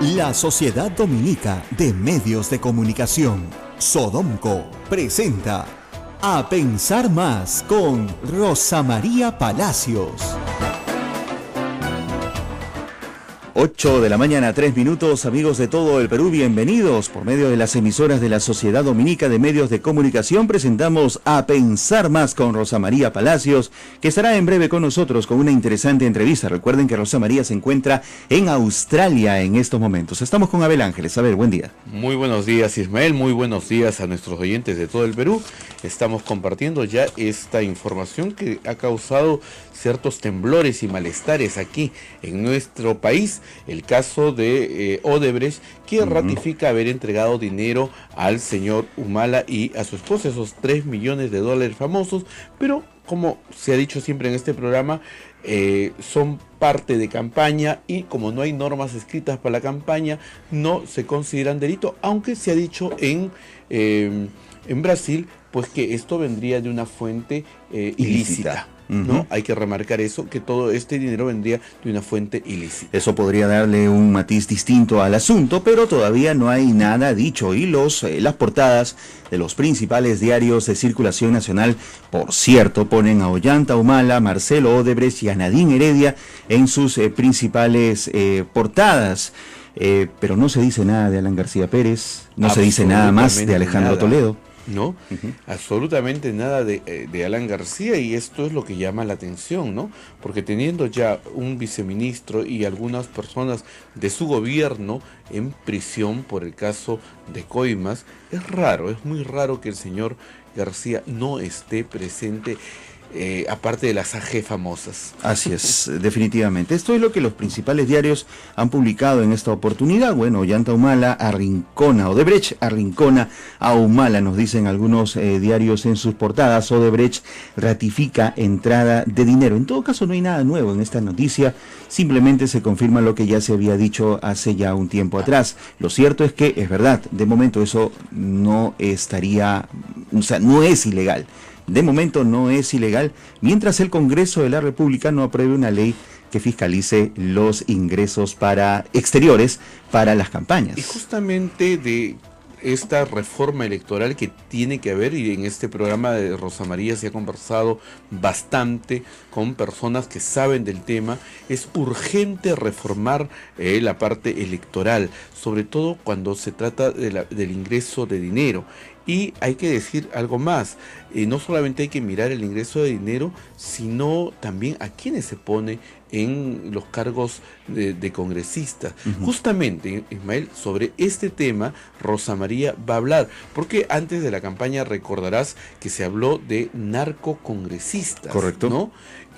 La Sociedad Dominica de Medios de Comunicación, Sodomco, presenta A Pensar Más con Rosa María Palacios. 8 de la mañana, 3 minutos, amigos de todo el Perú, bienvenidos. Por medio de las emisoras de la Sociedad Dominica de Medios de Comunicación presentamos A Pensar Más con Rosa María Palacios, que estará en breve con nosotros con una interesante entrevista. Recuerden que Rosa María se encuentra en Australia en estos momentos. Estamos con Abel Ángeles. Abel, buen día. Muy buenos días, Ismael, muy buenos días a nuestros oyentes de todo el Perú. Estamos compartiendo ya esta información que ha causado ciertos temblores y malestares aquí en nuestro país. El caso de Odebrecht, que ratifica haber entregado dinero al señor Humala y a su esposa, esos $3 millones famosos, pero como se ha dicho siempre en este programa, son parte de campaña y como no hay normas escritas para la campaña, no se consideran delito, aunque se ha dicho en Brasil, pues que esto vendría de una fuente ilícita. ¿No? Hay que remarcar eso, que todo este dinero vendría de una fuente ilícita. Eso podría darle un matiz distinto al asunto, pero todavía no hay nada dicho. Y las portadas de los principales diarios de circulación nacional, por cierto, ponen a Ollanta Humala, Marcelo Odebrecht y a Nadine Heredia en sus principales portadas. Pero no se dice nada de Alan García Pérez, no se dice nada más de Alejandro Toledo. ¿No? Absolutamente nada de Alan García, y esto es lo que llama la atención, ¿no? Porque teniendo ya un viceministro y algunas personas de su gobierno en prisión por el caso de Coimas, es raro, es muy raro que el señor García no esté presente, aparte de las AG famosas. Así es, definitivamente. Esto es lo que los principales diarios han publicado en esta oportunidad. Bueno, Ollanta Humala arrincona, Odebrecht arrincona a Humala, nos dicen algunos diarios en sus portadas. Odebrecht ratifica entrada de dinero. En todo caso, no hay nada nuevo en esta noticia, simplemente se confirma lo que ya se había dicho hace ya un tiempo atrás. Lo cierto es que es verdad, de momento eso no estaría, o sea, no es ilegal. De momento no es ilegal, mientras el Congreso de la República no apruebe una ley que fiscalice los ingresos exteriores para las campañas. Y justamente de esta reforma electoral que tiene que haber, y en este programa de Rosa María se ha conversado bastante con personas que saben del tema, es urgente reformar la parte electoral, sobre todo cuando se trata del ingreso de dinero. Y hay que decir algo más, no solamente hay que mirar el ingreso de dinero, sino también a quienes se pone en los cargos de congresistas. Justamente, Ismael, sobre este tema Rosa María va a hablar, porque antes de la campaña recordarás que se habló de narcocongresistas. Correcto. ¿No?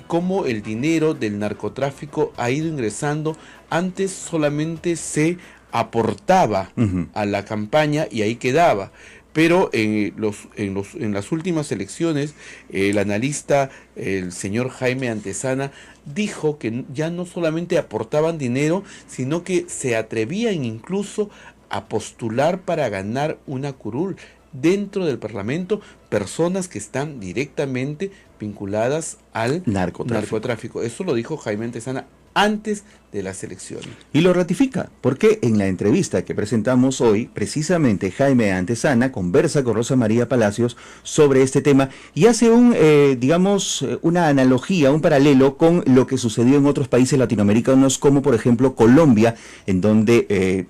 Cómo el dinero del narcotráfico ha ido ingresando. Antes solamente se aportaba a la campaña y ahí quedaba. Pero en las últimas elecciones, el analista, el señor Jaime Antesana, dijo que ya no solamente aportaban dinero, sino que se atrevían incluso a postular para ganar una curul dentro del Parlamento, personas que están directamente vinculadas al narcotráfico. Eso lo dijo Jaime Antesana antes de las elecciones. Y lo ratifica, porque en la entrevista que presentamos hoy, precisamente Jaime Antesana conversa con Rosa María Palacios sobre este tema y hace una analogía, un paralelo con lo que sucedió en otros países latinoamericanos, como por ejemplo Colombia, en donde,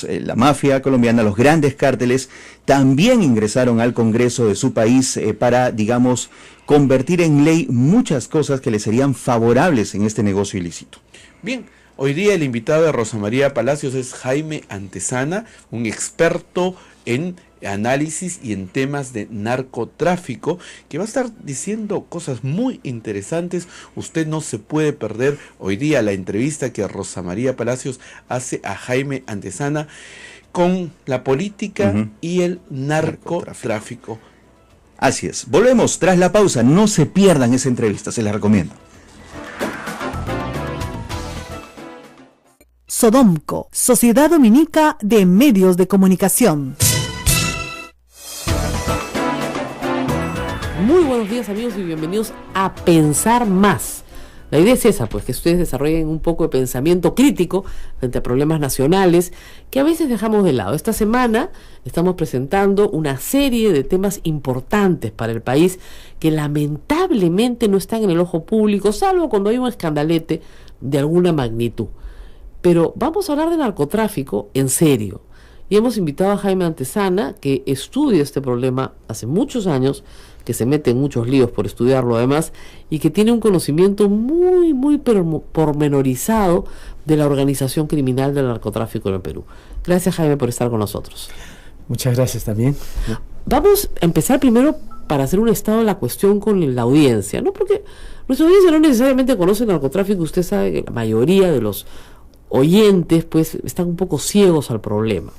la mafia colombiana, los grandes cárteles, también ingresaron al Congreso de su país para, convertir en ley muchas cosas que le serían favorables en este negocio ilícito. Bien, hoy día el invitado de Rosa María Palacios es Jaime Antesana, un experto en análisis y en temas de narcotráfico, que va a estar diciendo cosas muy interesantes. Usted no se puede perder hoy día la entrevista que Rosa María Palacios hace a Jaime Antesana con la política y el narcotráfico. Así es. Volvemos tras la pausa. No se pierdan esa entrevista, se la recomiendo. Sodomco, Sociedad Dominica de Medios de Comunicación. Muy buenos días, amigos, y bienvenidos a Pensar Más. La idea es esa, pues, que ustedes desarrollen un poco de pensamiento crítico frente a problemas nacionales que a veces dejamos de lado. Esta semana estamos presentando una serie de temas importantes para el país que lamentablemente no están en el ojo público, salvo cuando hay un escandalete de alguna magnitud. Pero vamos a hablar de narcotráfico en serio. Y hemos invitado a Jaime Antezana, que estudia este problema hace muchos años, que se mete en muchos líos por estudiarlo además, y que tiene un conocimiento muy pormenorizado de la organización criminal del narcotráfico en el Perú. Gracias, Jaime, por estar con nosotros. Muchas gracias también. Vamos a empezar primero para hacer un estado de la cuestión con la audiencia, ¿no? Porque nuestra audiencia no necesariamente conoce el narcotráfico. Usted sabe que la mayoría de los oyentes pues están un poco ciegos al problema.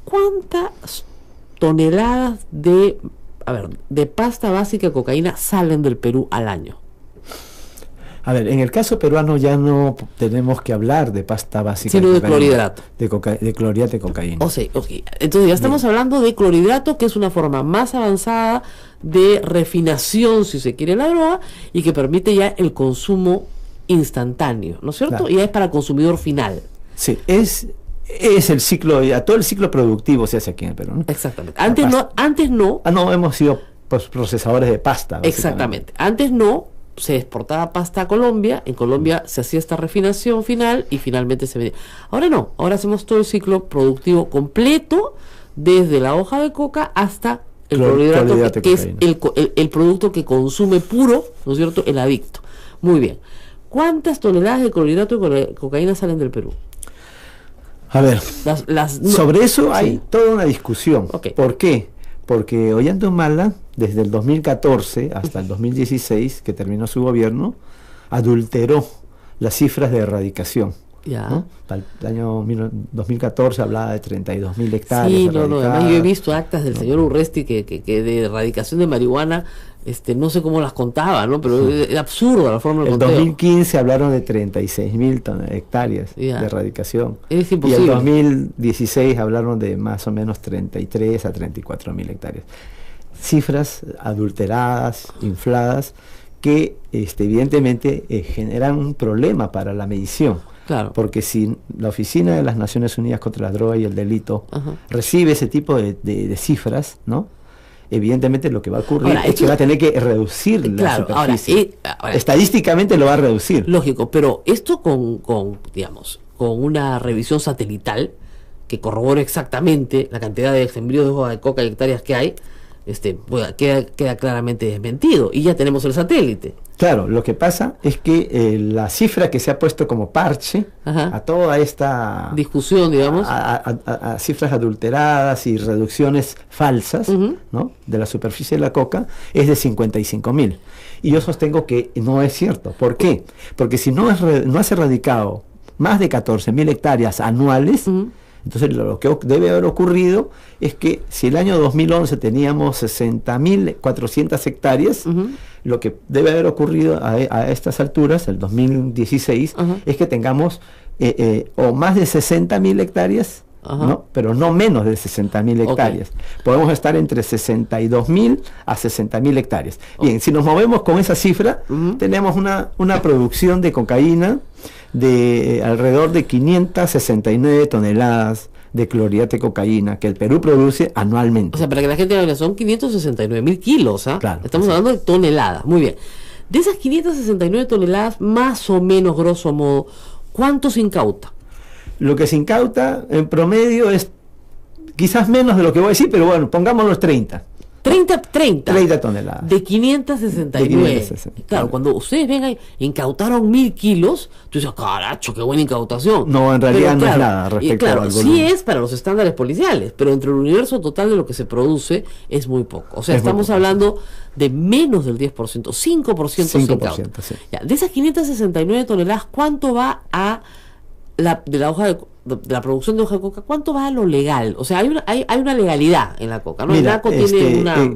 ¿Cuántas toneladas de pasta básica de cocaína salen del Perú al año? A ver, en el caso peruano ya no tenemos que hablar de pasta básica, sino de clorhidrato. De clorhidrato de cocaína. O sea, okay. Entonces ya estamos hablando de clorhidrato, que es una forma más avanzada de refinación, si se quiere, la droga, y que permite ya el consumo instantáneo, ¿no es cierto? Claro. Y ya es para el consumidor final. Sí, es el ciclo, ya todo el ciclo productivo se hace aquí en el Perú, ¿no? Exactamente. Antes no. No hemos sido procesadores de pasta. Exactamente. Antes no se exportaba pasta a Colombia, en Colombia se hacía esta refinación final y finalmente se vendía. Ahora no, ahora hacemos todo el ciclo productivo completo, desde la hoja de coca hasta el clorhidrato, que es el producto que consume puro, ¿no es cierto?, el adicto. Muy bien. ¿Cuántas toneladas de clorhidrato de cocaína salen del Perú? A ver, sobre eso hay toda una discusión. Okay. ¿Por qué? Porque Ollanta Humala, desde el 2014 hasta el 2016, que terminó su gobierno, adulteró las cifras de erradicación. Ya. ¿No? Para el año 2014 hablaba de 32.000 hectáreas. Sí, además yo he visto actas del señor Urresti que de erradicación de marihuana, no sé cómo las contaba, ¿no? Pero es absurdo la forma de En conteo. 2015 hablaron de 36.000 hectáreas de erradicación. Es imposible. Y en 2016 hablaron de más o menos 33 a 34.000 hectáreas. Cifras adulteradas, infladas, que evidentemente generan un problema para la medición. Claro. Porque si la Oficina de las Naciones Unidas contra la Droga y el Delito recibe ese tipo de cifras, ¿no? Evidentemente lo que va a ocurrir es que va a tener que reducir la superficie. Ahora, estadísticamente lo va a reducir. Lógico, pero esto con una revisión satelital que corrobore exactamente la cantidad de embrios de hoja de coca y hectáreas que hay, queda claramente desmentido, y ya tenemos el satélite. Claro, lo que pasa es que la cifra que se ha puesto como parche a toda esta discusión, digamos, a cifras adulteradas y reducciones falsas, ¿no?, de la superficie de la coca, es de 55.000. Y yo sostengo que no es cierto. ¿Por qué? Porque si no has erradicado más de 14.000 hectáreas anuales, entonces lo que debe haber ocurrido es que si el año 2011 teníamos 60.400 hectáreas, lo que debe haber ocurrido a estas alturas, el 2016, es que tengamos o más de 60.000 hectáreas, ¿no?, pero no menos de 60.000 hectáreas. Podemos estar entre 62.000 a 60.000 hectáreas. Bien, si nos movemos con esa cifra, tenemos una producción de cocaína de alrededor de 569 toneladas de clorhidrato de cocaína que el Perú produce anualmente. O sea, para que la gente vea, son 569.000 kilos, ¿ah? Claro, estamos hablando de toneladas. Muy bien. De esas 569 toneladas, más o menos, grosso modo, ¿cuánto se incauta? Lo que se incauta en promedio es quizás menos de lo que voy a decir, pero bueno, pongámoslo 30 toneladas. De 569. Claro, cuando ustedes vengan, incautaron 1.000 kilos, tú dices, caracho, qué buena incautación. No, en realidad no es nada respecto al volumen. Sí es para los estándares policiales, pero entre el universo total de lo que se produce es muy poco. O sea, estamos hablando de menos del 10%, 5% se incauta. Sí. Ya, de esas 569 toneladas, ¿cuánto va a de la producción de hoja de coca? ¿Cuánto va a lo legal? O sea, hay una legalidad en la coca, ¿no? Mira, el NACO tiene una...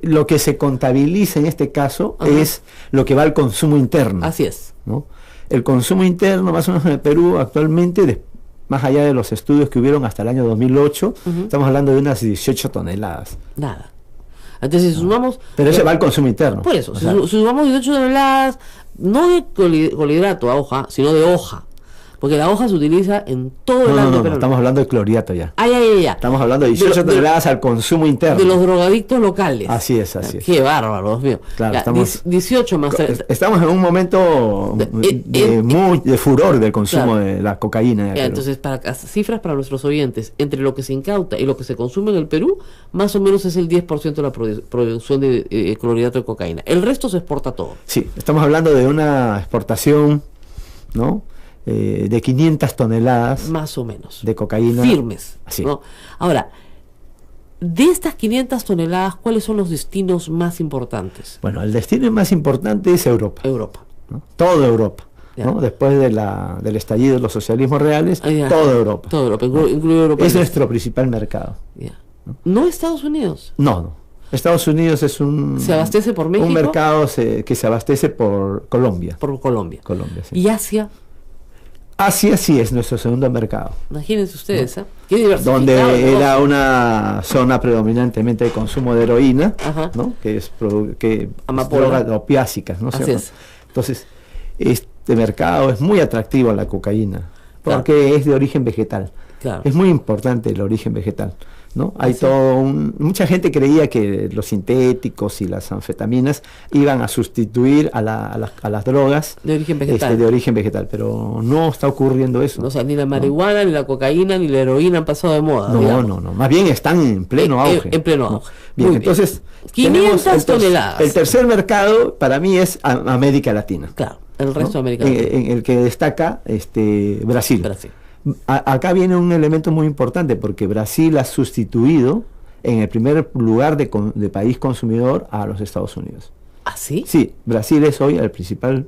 lo que se contabiliza en este caso es lo que va al consumo interno. Así es, ¿no? El consumo interno, más o menos en el Perú actualmente, más allá de los estudios que hubieron hasta el año 2008, estamos hablando de unas 18 toneladas. Nada. Entonces, si sumamos... Pero ese va al consumo interno. Por eso, si sumamos 18 toneladas, no de clorhidrato a hoja, sino de hoja. Porque la hoja se utiliza en todo el año. No, estamos hablando de cloriato ya. Ya. Estamos hablando de 18 toneladas al consumo interno. De los drogadictos locales. Así es. Qué bárbaro, Dios mío. Claro, Ya, estamos 18 más. Estamos en un momento de furor del consumo de la cocaína. Ya, entonces, cifras para nuestros oyentes, entre lo que se incauta y lo que se consume en el Perú, más o menos es el 10% de la producción de clorhidrato de cocaína. El resto se exporta todo. Sí, estamos hablando de una exportación, ¿no? De 500 toneladas más o menos de cocaína firmes, así. ¿no? Ahora, de estas 500 toneladas, ¿cuáles son los destinos más importantes? Bueno, el destino más importante es Europa, ¿no? Toda Europa, ¿no? Después del estallido de los socialismos reales, toda Europa, incluye Europa. Es nuestro principal mercado. ¿No Estados Unidos? No. Estados Unidos es ¿se abastece por México? Un mercado que se abastece por Colombia. Por Colombia. Sí. ¿Y Asia? Asia sí es nuestro segundo mercado. Imagínense ustedes, ¿no? Qué diversificado. Donde era una zona predominantemente de consumo de heroína, ¿no? Que es drogas opiácicas, ¿no? Así es. Entonces, este mercado es muy atractivo a la cocaína, porque es de origen vegetal. Claro. Es muy importante el origen vegetal, ¿no? Hay mucha gente creía que los sintéticos y las anfetaminas iban a sustituir a las drogas de origen vegetal, pero no está ocurriendo eso. O sea, ni la marihuana, ni la cocaína, ni la heroína han pasado de moda. No, más bien están en pleno auge. En pleno auge. Bien, entonces 500 toneladas. El tercer mercado para mí es América Latina. Claro, el resto de América Latina. En el que destaca Brasil. Acá viene un elemento muy importante, porque Brasil ha sustituido en el primer lugar de país consumidor a los Estados Unidos. ¿Ah, sí? Sí, Brasil es hoy el principal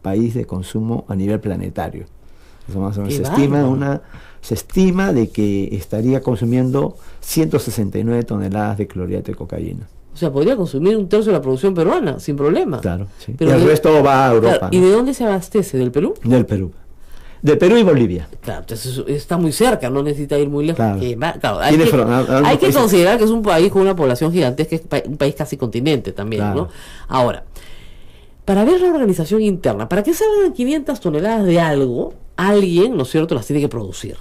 país de consumo a nivel planetario. Eso más o menos se estima de que estaría consumiendo 169 toneladas de clorhidrato de cocaína. O sea, podría consumir un tercio de la producción peruana, sin problema. Claro, sí. Pero el resto va a Europa. Claro, ¿y de dónde se abastece? ¿Del Perú? Del Perú. De Perú y Bolivia. Claro, entonces está muy cerca, no necesita ir muy lejos. Claro. Hay que considerar que es un país con una población gigantesca, es un país casi continente también, ¿no? Ahora, para ver la organización interna, para que salgan 500 toneladas de algo, alguien, ¿no es cierto?, las tiene que producir.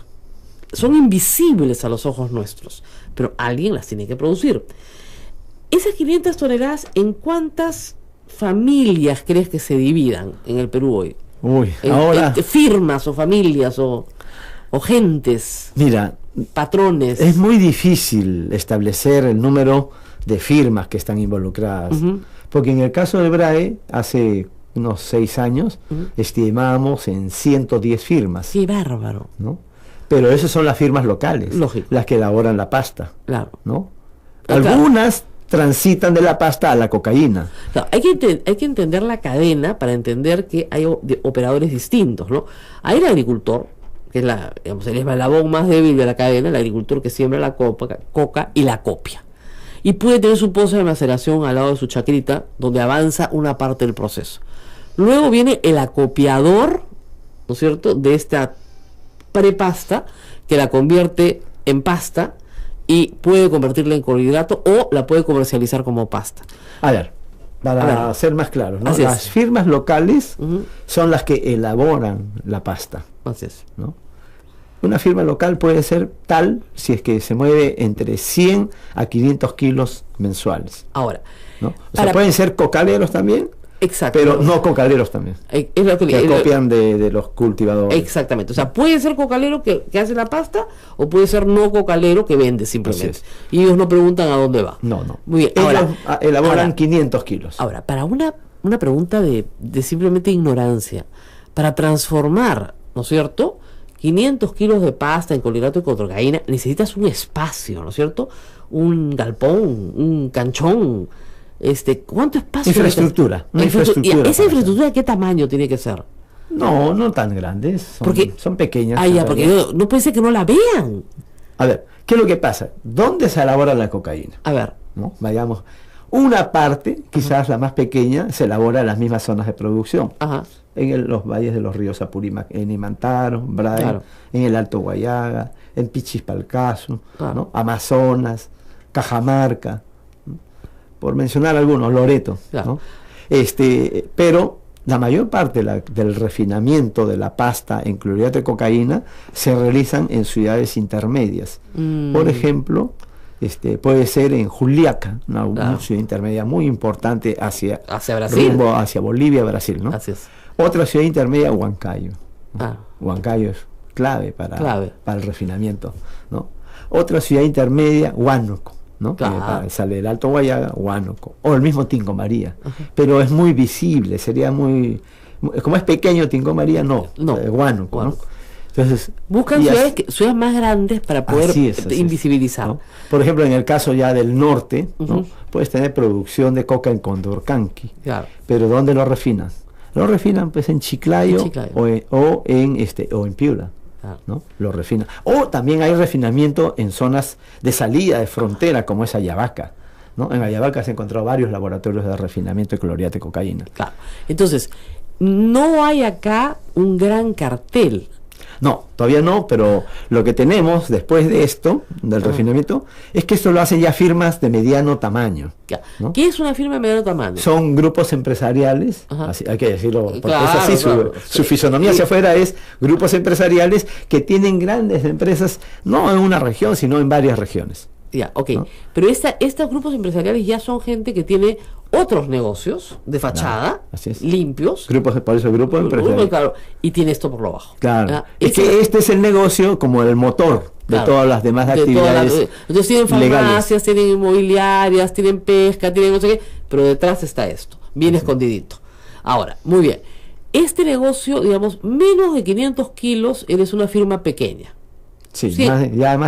Son invisibles a los ojos nuestros, pero alguien las tiene que producir. Esas 500 toneladas, ¿en cuántas familias crees que se dividan en el Perú hoy? Ahora firmas o familias o gentes, mira, patrones. Es muy difícil establecer el número de firmas que están involucradas, porque en el caso de BRAE, hace unos 6 años, estimábamos en 110 firmas. ¡Qué bárbaro! ¿No? Pero esas son las firmas locales, las que elaboran la pasta. Claro. ¿No? Algunas transitan de la pasta a la cocaína. Claro, hay que entender la cadena para entender que hay operadores distintos, ¿no? Hay el agricultor, que es el eslabón más débil de la cadena, el agricultor que siembra la coca y la copia. Y puede tener su pozo de maceración al lado de su chacrita, donde avanza una parte del proceso. Luego viene el acopiador, ¿no es cierto?, de esta prepasta, que la convierte en pasta y puede convertirla en carbohidrato o la puede comercializar como pasta. A ver, para ser más claros, ¿no? Las firmas locales son las que elaboran la pasta. Así es. ¿No? Una firma local puede ser tal si es que se mueve entre 100 a 500 kilos mensuales. Ahora, ¿no? O sea, pueden ser cocaleros también. Exacto. Pero no cocaleros también. Es lo que copian de los cultivadores. Exactamente. O sea, puede ser cocalero que hace la pasta o puede ser no cocalero que vende simplemente. Y ellos no preguntan a dónde va. No. Muy bien. Ellos elaboran 500 kilos. Ahora, para una pregunta de simplemente ignorancia, para transformar, ¿no es cierto?, 500 kilos de pasta en carbohidrato de cocaína, necesitas un espacio, ¿no es cierto? Un galpón, un canchón. ¿Cuánto espacio? Infraestructura. ¿Esa infraestructura de qué tamaño tiene que ser? No tan grandes, son pequeñas. Porque no puede ser que no la vean. A ver, ¿qué es lo que pasa? ¿Dónde se elabora la cocaína? A ver. ¿No? Vayamos. Una parte, quizás la más pequeña, se elabora en las mismas zonas de producción. En los valles de los ríos Apurímac, en Imantaro, BRAE, en el Alto Guayaga, en Pichispalcazo, ¿no? Amazonas, Cajamarca, por mencionar algunos, Loreto, ¿no? Pero la mayor parte del refinamiento de la pasta en clorhidrato de cocaína se realizan en ciudades intermedias. Por ejemplo, puede ser en Juliaca, una ciudad intermedia muy importante hacia Brasil, rumbo hacia Bolivia, Brasil, ¿no? Así es. Otra ciudad intermedia, Huancayo. Huancayo es clave para el refinamiento, ¿no? Otra ciudad intermedia, Huánuco, ¿no? Sale el Alto Guayaga, Huánuco, o el mismo Tingo María. Pero es muy visible, sería muy, como es pequeño Tingo María, Huánuco, ¿no? Entonces, buscan ciudades más grandes para poder invisibilizar, ¿no? Por ejemplo, en el caso ya del norte, ¿no? Puedes tener producción de coca en Condorcanqui, pero ¿dónde lo refinan? Lo refinan pues en Chiclayo, o en Piura, ¿no? Lo refinan. O también hay refinamiento en zonas de salida de frontera, como es Ayabaca, ¿no? En Ayabaca se han encontrado varios laboratorios de refinamiento de clorhidrato de cocaína. Claro. Entonces, no hay acá un gran cartel. No, todavía no, pero lo que tenemos después de esto, del refinamiento, es que esto lo hacen ya firmas de mediano tamaño, ¿no? ¿Qué es una firma de mediano tamaño? Son grupos empresariales, así, hay que decirlo, porque es así, su fisonomía hacia afuera es grupos empresariales que tienen grandes empresas, no en una región, sino en varias regiones. ¿No? Pero estos grupos empresariales ya son gente que tiene otros negocios de fachada, limpios. Por eso grupo empresarial. Claro, y tiene esto por lo bajo. Claro. Es que este es el negocio como el motor de todas las demás actividades. Entonces tienen farmacias, legales, tienen inmobiliarias, tienen pesca, tienen no sé qué, pero detrás está esto, bien escondidito. Ahora, muy bien. Este negocio, digamos, menos de 500 kilos, eres una firma pequeña. Sí, más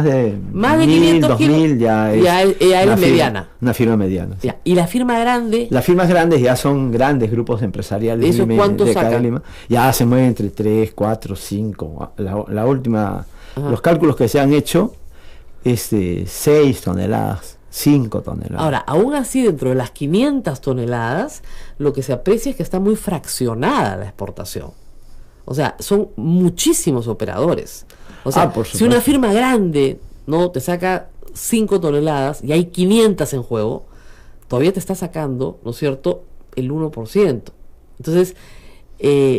de 500 2000 ya es mediana. Una firma mediana. Sí. ¿Y la firma grande? Las firmas grandes ya son grandes grupos empresariales. ¿Eso cuánto sacan? Lima. Ya se mueven entre 3, 4, 5. La última, los cálculos que se han hecho es de 6 toneladas, 5 toneladas. Ahora, aún así, dentro de las 500 toneladas, lo que se aprecia es que está muy fraccionada la exportación. O sea, son muchísimos operadores. O sea, si una firma grande no te saca 5 toneladas y hay 500 en juego, todavía te está sacando, ¿no es cierto?, el 1%. Entonces,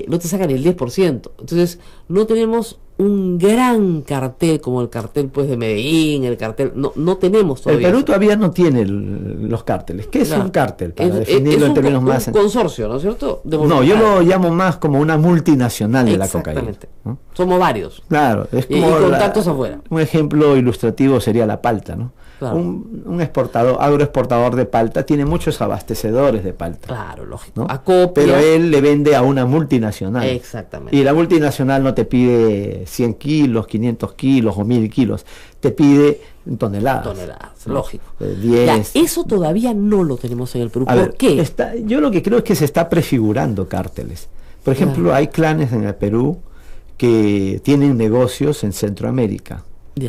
no te sacan el 10%. Entonces, no tenemos un gran cartel como el cartel pues de Medellín, el cartel, no tenemos todavía. El Perú todavía no tiene los cárteles. ¿Qué es un cártel? Para definirlo en términos más... un consorcio, ¿no es cierto? No, yo lo llamo más como una multinacional de la cocaína. Exactamente. ¿No? Somos varios. Claro, es como y contactos afuera. Un ejemplo ilustrativo sería la palta, ¿no? Claro. Un agroexportador de palta tiene muchos abastecedores de palta. Claro, lógico. ¿no? Acopia. Pero él le vende a una multinacional. Exactamente. Y la multinacional no te pide 100 kilos, 500 kilos o 1000 kilos. Te pide toneladas. Toneladas, lógico. 10. Eso todavía no lo tenemos en el Perú. ¿Por qué? Yo lo que creo es que se está prefigurando cárteles. Por ejemplo, hay clanes en el Perú que tienen negocios en Centroamérica.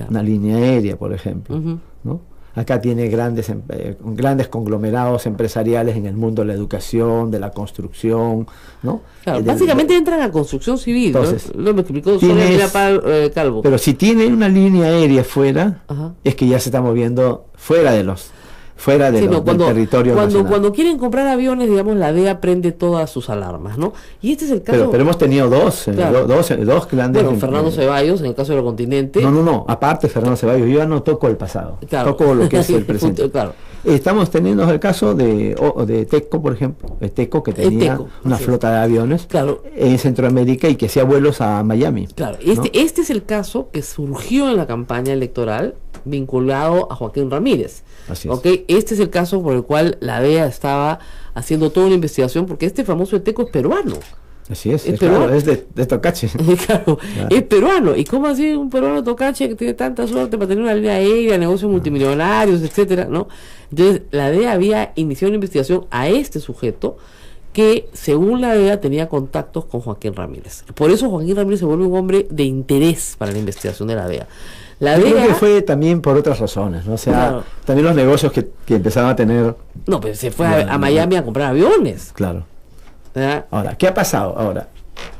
Una línea aérea, por ejemplo, ¿no? Acá tiene grandes conglomerados empresariales en el mundo de la educación, de la construcción, ¿no? Claro, básicamente entran a construcción civil. Entonces, ¿no? Lo me explicó Sonia Calvo. Pero si tiene una línea aérea fuera, es que ya se está moviendo fuera del territorio nacional. Cuando quieren comprar aviones, digamos, la DEA prende todas sus alarmas, ¿no? Y este es el caso... Pero hemos tenido dos grandes... Bueno, Fernando Ceballos, en el caso del Continente... No, aparte Fernando Ceballos, yo ya no toco el pasado, toco lo que es el presente. Claro. Estamos teniendo el caso de Teco, por ejemplo, Teco, que tenía una flota de aviones en Centroamérica y que hacía vuelos a Miami. Claro, este es el caso que surgió en la campaña electoral vinculado a Joaquín Ramírez. Así es. Este es el caso por el cual la DEA estaba haciendo toda una investigación, porque este famoso Teco es peruano. Así es de Tocache. Claro, es peruano. ¿Y cómo así un peruano Tocache que tiene tanta suerte para tener una línea aérea, negocios multimillonarios, etcétera, ¿no? Entonces, la DEA había iniciado una investigación a este sujeto que, según la DEA, tenía contactos con Joaquín Ramírez. Por eso Joaquín Ramírez se vuelve un hombre de interés para la investigación de la DEA. Yo creo que fue también por otras razones, ¿no? O sea, también los negocios que empezaban a tener... No, pero se fue a Miami a comprar aviones. Claro. Ahora, ¿qué ha pasado? Ahora,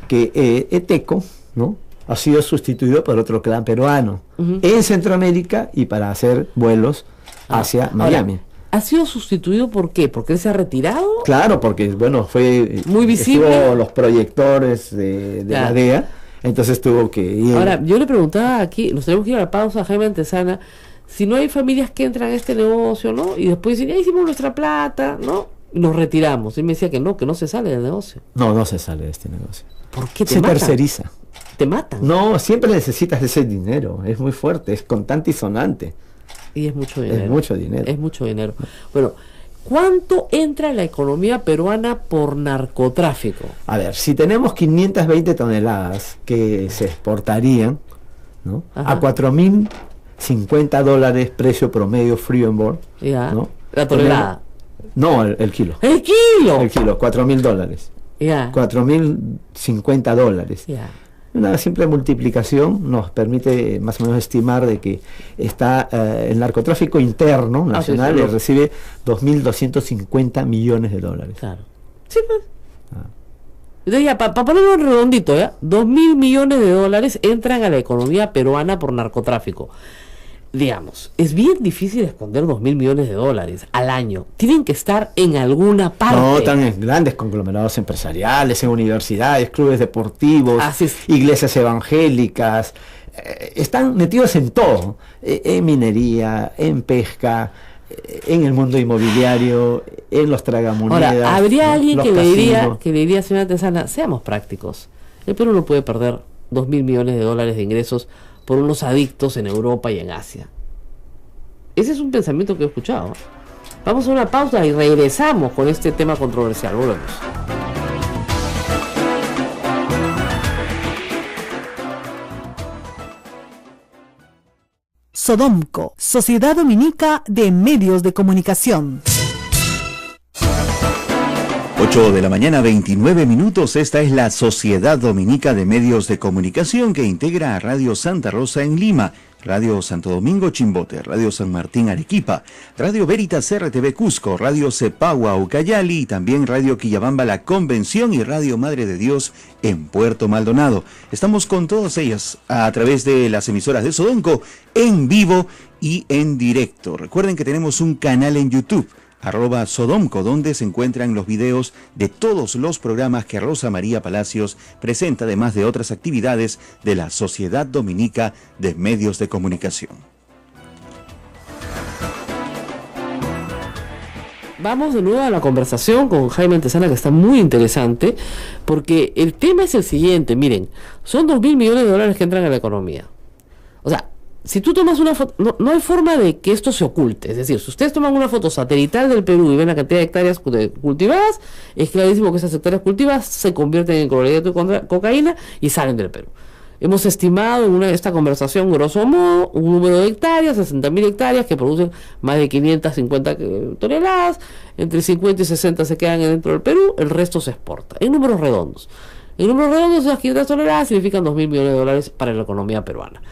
que Eteco, ¿no?, ha sido sustituido por otro clan peruano en Centroamérica y para hacer vuelos hacia Miami. ¿Ha sido sustituido por qué? ¿Porque él se ha retirado? Claro, porque bueno, fue muy visible. Estuvo los proyectores de la DEA, entonces tuvo que ir. Ahora, yo le preguntaba aquí, nos tenemos que ir a la pausa, a Jaime Antesana, si no hay familias que entran a este negocio, ¿no? Y después dicen, ya hicimos nuestra plata, ¿no? Y nos retiramos. Y él me decía que no se sale del negocio. No se sale de este negocio. ¿Por qué? Se terceriza. ¿Te matan? No, siempre necesitas ese dinero, es muy fuerte, es contante y sonante. Y es mucho dinero. Es mucho dinero. Es mucho dinero. Bueno, ¿cuánto entra en la economía peruana por narcotráfico? A ver, si tenemos 520 toneladas que se exportarían, ¿no? A $4.050 precio promedio free on board. Ya. ¿No? La tonelada. No, el kilo. ¡El kilo! El kilo, $4.000. Ya. $4.050. Ya. Una simple multiplicación nos permite más o menos estimar de que está el narcotráfico interno nacional sí. recibe $2.250 millones. Claro. Sí, pues. Entonces ya, para ponerlo redondito, ¿ya? 2.000 millones de dólares entran a la economía peruana por narcotráfico. Digamos, es bien difícil esconder 2.000 millones de dólares al año. Tienen que estar en alguna parte. No, están en grandes conglomerados empresariales, en universidades, clubes deportivos, iglesias evangélicas. Están metidos en todo, en minería, en pesca, en el mundo inmobiliario, en los tragamonedas. Ahora, habría alguien que casinos. le diría, señora Tesana, seamos prácticos. El Perú no puede perder 2.000 millones de dólares de ingresos por unos adictos en Europa y en Asia. Ese es un pensamiento que he escuchado. Vamos a una pausa y regresamos con este tema controversial. Volvemos. Sodomco, Sociedad Dominica de Medios de Comunicación. 8 de la mañana, 29 minutos. Esta es la Sociedad Dominica de Medios de Comunicación que integra a Radio Santa Rosa en Lima, Radio Santo Domingo Chimbote, Radio San Martín Arequipa, Radio Veritas RTV Cusco, Radio Cepagua Ucayali y también Radio Quillabamba La Convención y Radio Madre de Dios en Puerto Maldonado. Estamos con todas ellas a través de las emisoras de Sodomco en vivo y en directo. Recuerden que tenemos un canal en YouTube, @Sodomco, donde se encuentran los videos de todos los programas que Rosa María Palacios presenta, además de otras actividades de la Sociedad Dominica de Medios de Comunicación. Vamos de nuevo a la conversación con Jaime Antesana, que está muy interesante, porque el tema es el siguiente. Miren, son 2.000 millones de dólares que entran a la economía. O sea, si tú tomas una foto, no hay forma de que esto se oculte. Es decir, si ustedes toman una foto satelital del Perú y ven la cantidad de hectáreas cultivadas, es clarísimo que esas hectáreas cultivadas se convierten en clorhidrato de cocaína y salen del Perú. Hemos estimado en esta conversación, grosso modo, un número de hectáreas, 60.000 hectáreas, que producen más de 550 toneladas, entre 50 y 60 se quedan dentro del Perú, el resto se exporta, en números redondos. En números redondos, esas 500 toneladas significan 2.000 millones de dólares para la economía peruana.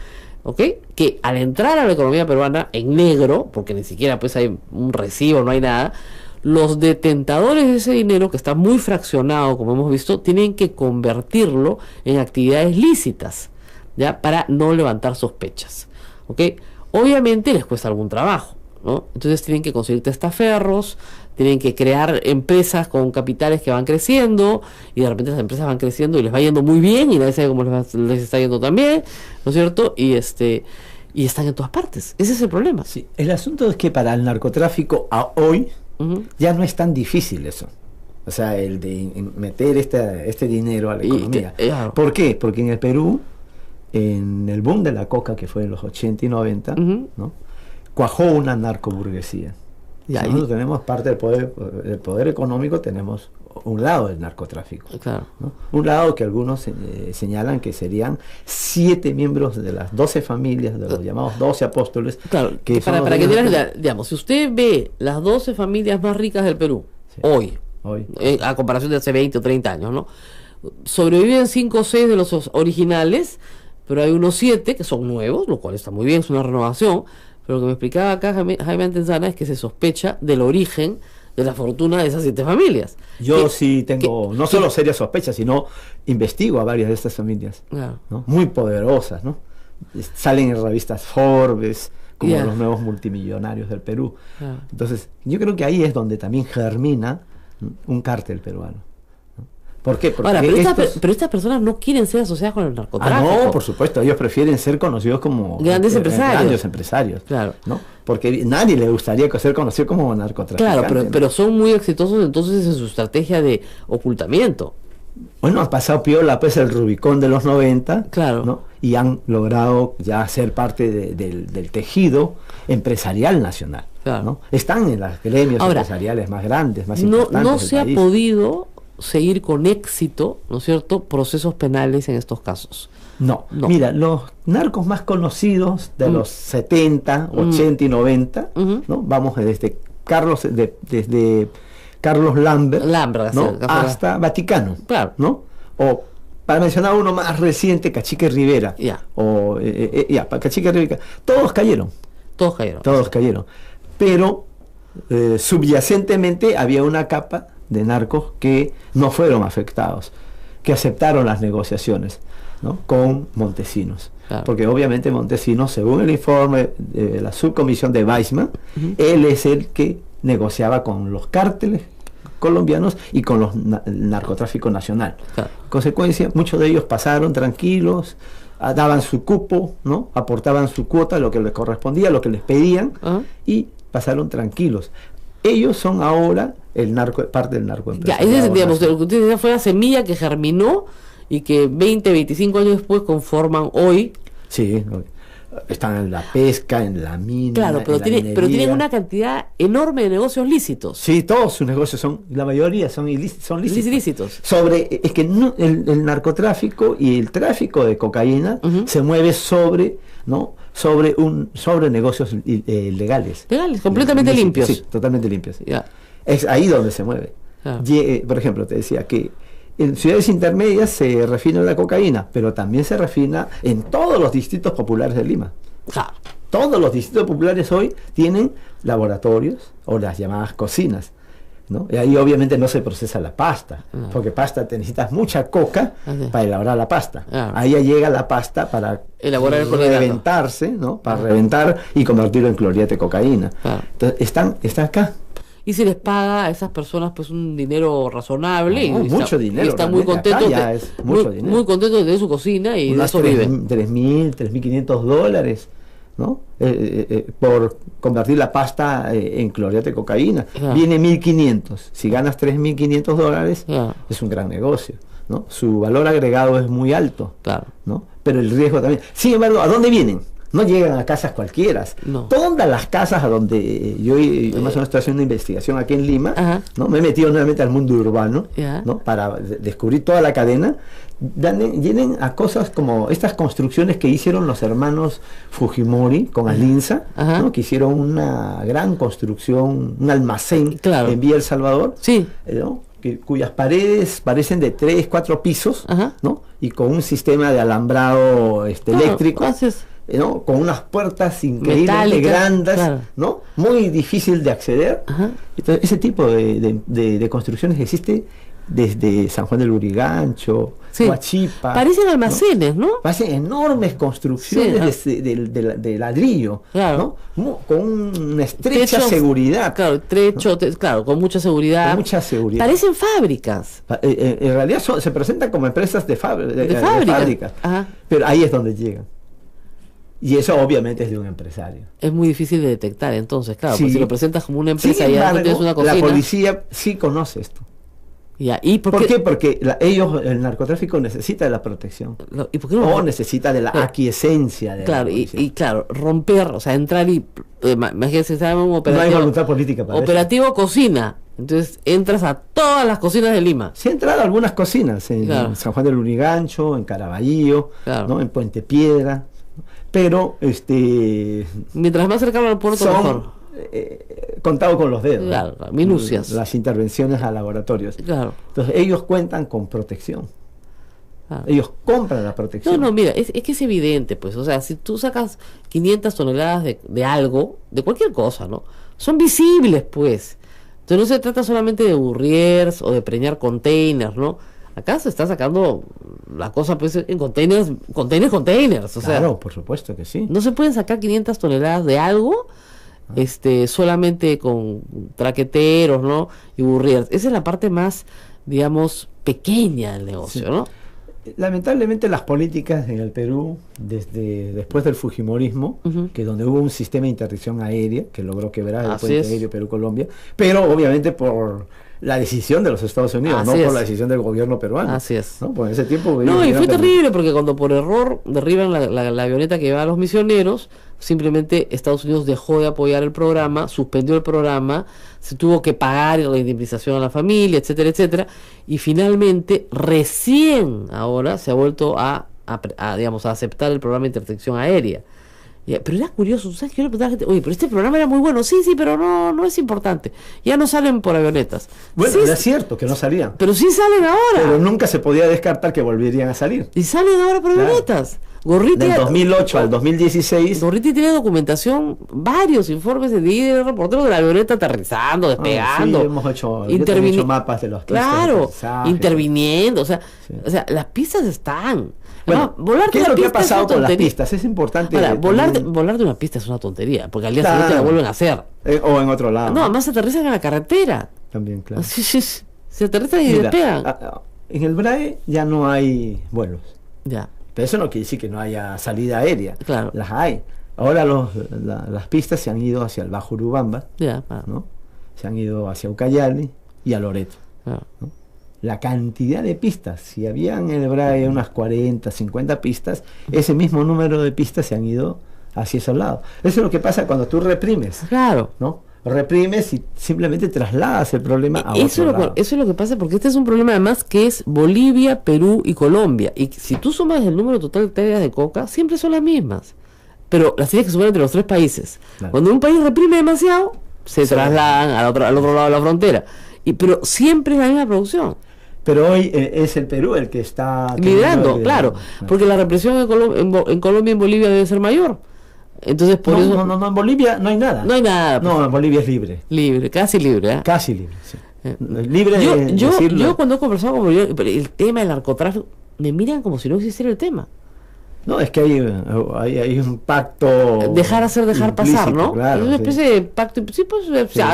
¿Ok? Que al entrar a la economía peruana en negro, porque ni siquiera pues hay un recibo, no hay nada, los detentadores de ese dinero, que está muy fraccionado, como hemos visto, tienen que convertirlo en actividades lícitas, ¿ya? Para no levantar sospechas. ¿Ok? Obviamente les cuesta algún trabajo, ¿no? Entonces tienen que conseguir testaferros, tienen que crear empresas con capitales que van creciendo, y de repente las empresas van creciendo y les va yendo muy bien y nadie sabe cómo les está yendo también, ¿no es cierto? Y están en todas partes. Ese es el problema. Sí, el asunto es que para el narcotráfico a hoy ya no es tan difícil eso. O sea, el de meter este dinero a la economía. Claro. ¿Por qué? Porque en el Perú, en el boom de la coca, que fue en los 80 y 90, ¿no? Cuajó una narcoburguesía. Y nosotros tenemos parte del poder económico, tenemos un lado del narcotráfico, claro, ¿no? Un lado que algunos señalan que serían 7 miembros de las 12 familias, de los llamados 12 apóstoles. Claro, que para que digamos, si usted ve las 12 familias más ricas del Perú, sí, hoy a comparación de hace 20 o 30 años, ¿no? Sobreviven 5 o 6 de los originales, pero hay unos 7 que son nuevos, lo cual está muy bien, es una renovación. Pero lo que me explicaba acá Jaime Antesana es que se sospecha del origen de la fortuna de esas 7 familias. Yo sí tengo, no solo serias sospechas, sino investigo a varias de estas familias, claro, ¿no? Muy poderosas, ¿no? Salen en revistas Forbes, como Ya. los nuevos multimillonarios del Perú. Claro. Entonces, yo creo que ahí es donde también germina un cártel peruano. ¿no? ¿Por qué? Porque Ahora, estos- pero estas personas no quieren ser asociadas con el narcotráfico. no, por supuesto, ellos prefieren ser conocidos como Grandes empresarios. grandes empresarios, Claro. ¿no? Porque nadie le gustaría ser conocido como narcotraficante. Claro, ¿no? pero son muy exitosos entonces en su estrategia de ocultamiento. Bueno, han pasado piola pues el Rubicón de los 90, Claro. ¿no? Y han logrado ya ser parte del tejido empresarial nacional. Claro. ¿no? Están en los gremios Ahora, empresariales más grandes, más No, importantes no del se ha país. podido seguir con éxito, ¿no es cierto?, procesos penales en estos casos. No. No. Mira, los narcos más conocidos de los 70, 80 y 90, Ujú. ¿no? Vamos desde desde Carlos Lambert, Lambert, ¿no? sí, Carlos hasta Vaticano, Claro. ¿no? O para mencionar uno más reciente, Cacique Rivera, Ya. o Cacique Rivera, todos cayeron, Todos cayeron. todos cayeron, pero subyacentemente había una capa de narcos que no fueron afectados, que aceptaron las negociaciones, ¿no? Con Montesinos. Claro. Porque obviamente Montesinos, según el informe de la subcomisión de Weissman, él es el que negociaba con los cárteles colombianos y con el narcotráfico nacional. Claro. En consecuencia, muchos de ellos pasaron tranquilos, daban su cupo, ¿no? Aportaban su cuota, lo que les correspondía, lo que les pedían, Ajá. y pasaron tranquilos. Ellos son ahora parte del Ya, narcoempresariado. ese es, digamos, nacional. lo que usted decía fue la semilla que germinó y que 20, 25 años después conforman hoy. Sí, están en la pesca, en la mina. Claro, pero, en la pero tienen minería. una cantidad enorme de negocios lícitos. Sí, todos sus negocios la mayoría son lícitos. Lícitos. Es que el narcotráfico y el tráfico de cocaína Ujú. se mueve sobre negocios legales. Legales, completamente Lícitos, limpios. Sí, totalmente limpios. Ya. Es ahí donde se mueve. Claro. Por ejemplo, te decía que en ciudades intermedias se refina la cocaína, pero también se refina en todos los distritos populares de Lima. Claro. Todos los distritos populares hoy tienen laboratorios o las llamadas cocinas, ¿no? Y ahí obviamente no se procesa la pasta, porque pasta te necesitas mucha coca Así. para elaborar la pasta. Ah. Ahí ya llega la pasta para Elaborar el clorhidrato. reventarse, ¿no? Para reventar y convertirlo en clorhidrato de cocaína. Claro. Entonces está acá. Y se les paga a esas personas pues un dinero razonable No, y mucho dinero, y están muy realmente. Acá contentos ya es mucho dinero. muy contentos de tener su cocina y de Unas eso viven. 3.000, 3.500 dólares, ¿no? Por convertir la pasta en clorhidrato de cocaína. Claro. Viene 1.500. Si ganas 3.500 dólares, Claro. es un gran negocio, ¿no? Su valor agregado es muy alto, Claro. ¿no? Pero el riesgo también. Sin embargo, ¿a dónde vienen? No llegan a casas cualquiera. No. Todas las casas a donde yo más o menos estoy haciendo una investigación aquí en Lima, Ajá. ¿no? Me he metido nuevamente al mundo urbano, Ya. ¿no? Para descubrir toda la cadena. Vienen a cosas como estas construcciones que hicieron los hermanos Fujimori con Alinsa, Ajá. ¿no? Que hicieron una gran construcción, un almacén Claro. en Villa El Salvador, Sí. ¿no? Cuyas paredes parecen de 3, 4 pisos, Ajá. ¿no? Y con un sistema de alambrado Claro, eléctrico, haces- ¿no? Con unas puertas increíblemente Metálicas, grandes, claro. ¿no? Muy difícil de acceder. Ajá. Entonces, ese tipo de construcciones existe desde San Juan del Lurigancho, Sí. Huachipa. Parecen almacenes, ¿no? Parecen enormes construcciones Sí, de ladrillo, Claro. ¿no? Con una estrecha Techos, seguridad. Claro, claro, con mucha seguridad. Con mucha seguridad. Parecen fábricas. En realidad se presentan como empresas de fábricas. fábricas, Ajá. pero ahí es donde llegan. Y eso obviamente es de un empresario. Es muy difícil de detectar entonces, claro, Sí. porque si lo presentas como una Sin empresa y ya no embargo, tienes una la cocina. policía sí conoce esto. Ya, ¿y por ¿Por qué? qué? Porque el narcotráfico necesita de la protección. ¿Y por qué no? O necesita de la aquiescencia de Claro, la y policía. claro, romper, o sea, entrar y imagínense, se llama un No hay operativo. voluntad política para eso. Operativo cocina. Entonces entras a todas las cocinas de Lima. Sí, han entrado a algunas cocinas, en Claro. San Juan del Lurigancho, en Caraballo, Claro. ¿no? En Puente Piedra, pero Mientras más cercano al puerto, son mejor. contados con los dedos. Claro, claro, minucias. Las intervenciones a laboratorios. Claro. Entonces ellos cuentan con protección. Claro. Ellos compran la protección. No, mira, es que es evidente, pues, o sea, si tú sacas 500 toneladas de algo, de cualquier cosa, ¿no? Son visibles, pues. Entonces no se trata solamente de burriers o de preñar containers, ¿no? Acá se está sacando la cosa pues en containers, o sea, Claro, por supuesto que sí. no se pueden sacar 500 toneladas de algo solamente con traqueteros, ¿no? Y burreras. Esa es la parte más, digamos, pequeña del negocio, Sí. ¿no? Lamentablemente las políticas en el Perú, desde después del Fujimorismo, Ujú. que donde hubo un sistema de interdicción aérea que logró quebrar el Así puente es. aéreo Perú-Colombia, pero obviamente por la decisión de los Estados Unidos, Así no por es. la decisión del gobierno peruano. Así es. ¿No? Por ese tiempo No, y ellos fue eran terrible porque cuando por error derriban la avioneta que llevaba a los misioneros, simplemente Estados Unidos dejó de apoyar el programa, suspendió el programa, se tuvo que pagar la indemnización a la familia, etcétera, etcétera, y finalmente recién ahora se ha vuelto digamos, a aceptar el programa de interdicción aérea. Pero era curioso, ¿sabes qué? Yo le preguntaba a la gente, oye, pero este programa era muy bueno, sí, pero no es importante, ya no salen por avionetas. Bueno, Sí, era cierto que no salían, pero sí salen ahora. pero nunca se podía descartar que volverían a salir. Y salen ahora por Claro. avionetas. Gorriti, Del 2008 al 2016, Gorriti tiene documentación, varios informes de reporteros de la avioneta aterrizando, despegando, sí, hemos hecho mapas de los pistas de claro, aterrizaje. interviniendo, o sea, Sí. las pistas están. Bueno, Además, volar de ¿qué es una lo que ha pista es una pasado con las tontería. pistas? Es importante. Ahora, volar también, de una pista es una tontería, porque al día Claro. siguiente la vuelven a hacer. o en otro lado. No, además se aterrizan en la carretera. También, claro. Sí, se aterrizan y Mira, despegan. en el BRAE ya no hay vuelos. Ya, Pero eso no quiere decir que no haya salida aérea. Claro. Las hay. Ahora las pistas se han ido hacia el Bajo Urubamba, ya, ¿no? Se han ido hacia Ucayali y a Loreto. claro. La cantidad de pistas, si habían en el BRAE unas 40, 50 pistas, ese mismo número de pistas se han ido hacia esos lados. Eso es lo que pasa cuando tú reprimes, Claro. ¿no? Reprimes y simplemente trasladas el problema a Eso otro es, lado. eso es lo que pasa, porque este es un problema además que es Bolivia, Perú y Colombia. Y si tú sumas el número total de hectáreas de coca, siempre son las mismas. Pero las tienes que sumar entre los tres países. Claro. Cuando un país reprime demasiado, se trasladan al otro lado de la frontera. Pero siempre es la misma producción. Pero hoy es el Perú el que está Liderando, teniendo claro. Porque la represión en Colombia y en Bolivia debe ser mayor. Entonces, por eso no, en Bolivia no hay nada. no hay nada. No, en Bolivia es libre. Libre, casi libre. ¿eh? Casi libre, sí. Eh, Libre yo, de yo, decirlo. yo cuando he conversado con bolivianos, el tema del narcotráfico, me miran como si no existiera el tema. No, es que hay un pacto. Dejar hacer, dejar pasar, implícito, ¿no? Claro, es una sí. especie de pacto, sí, pues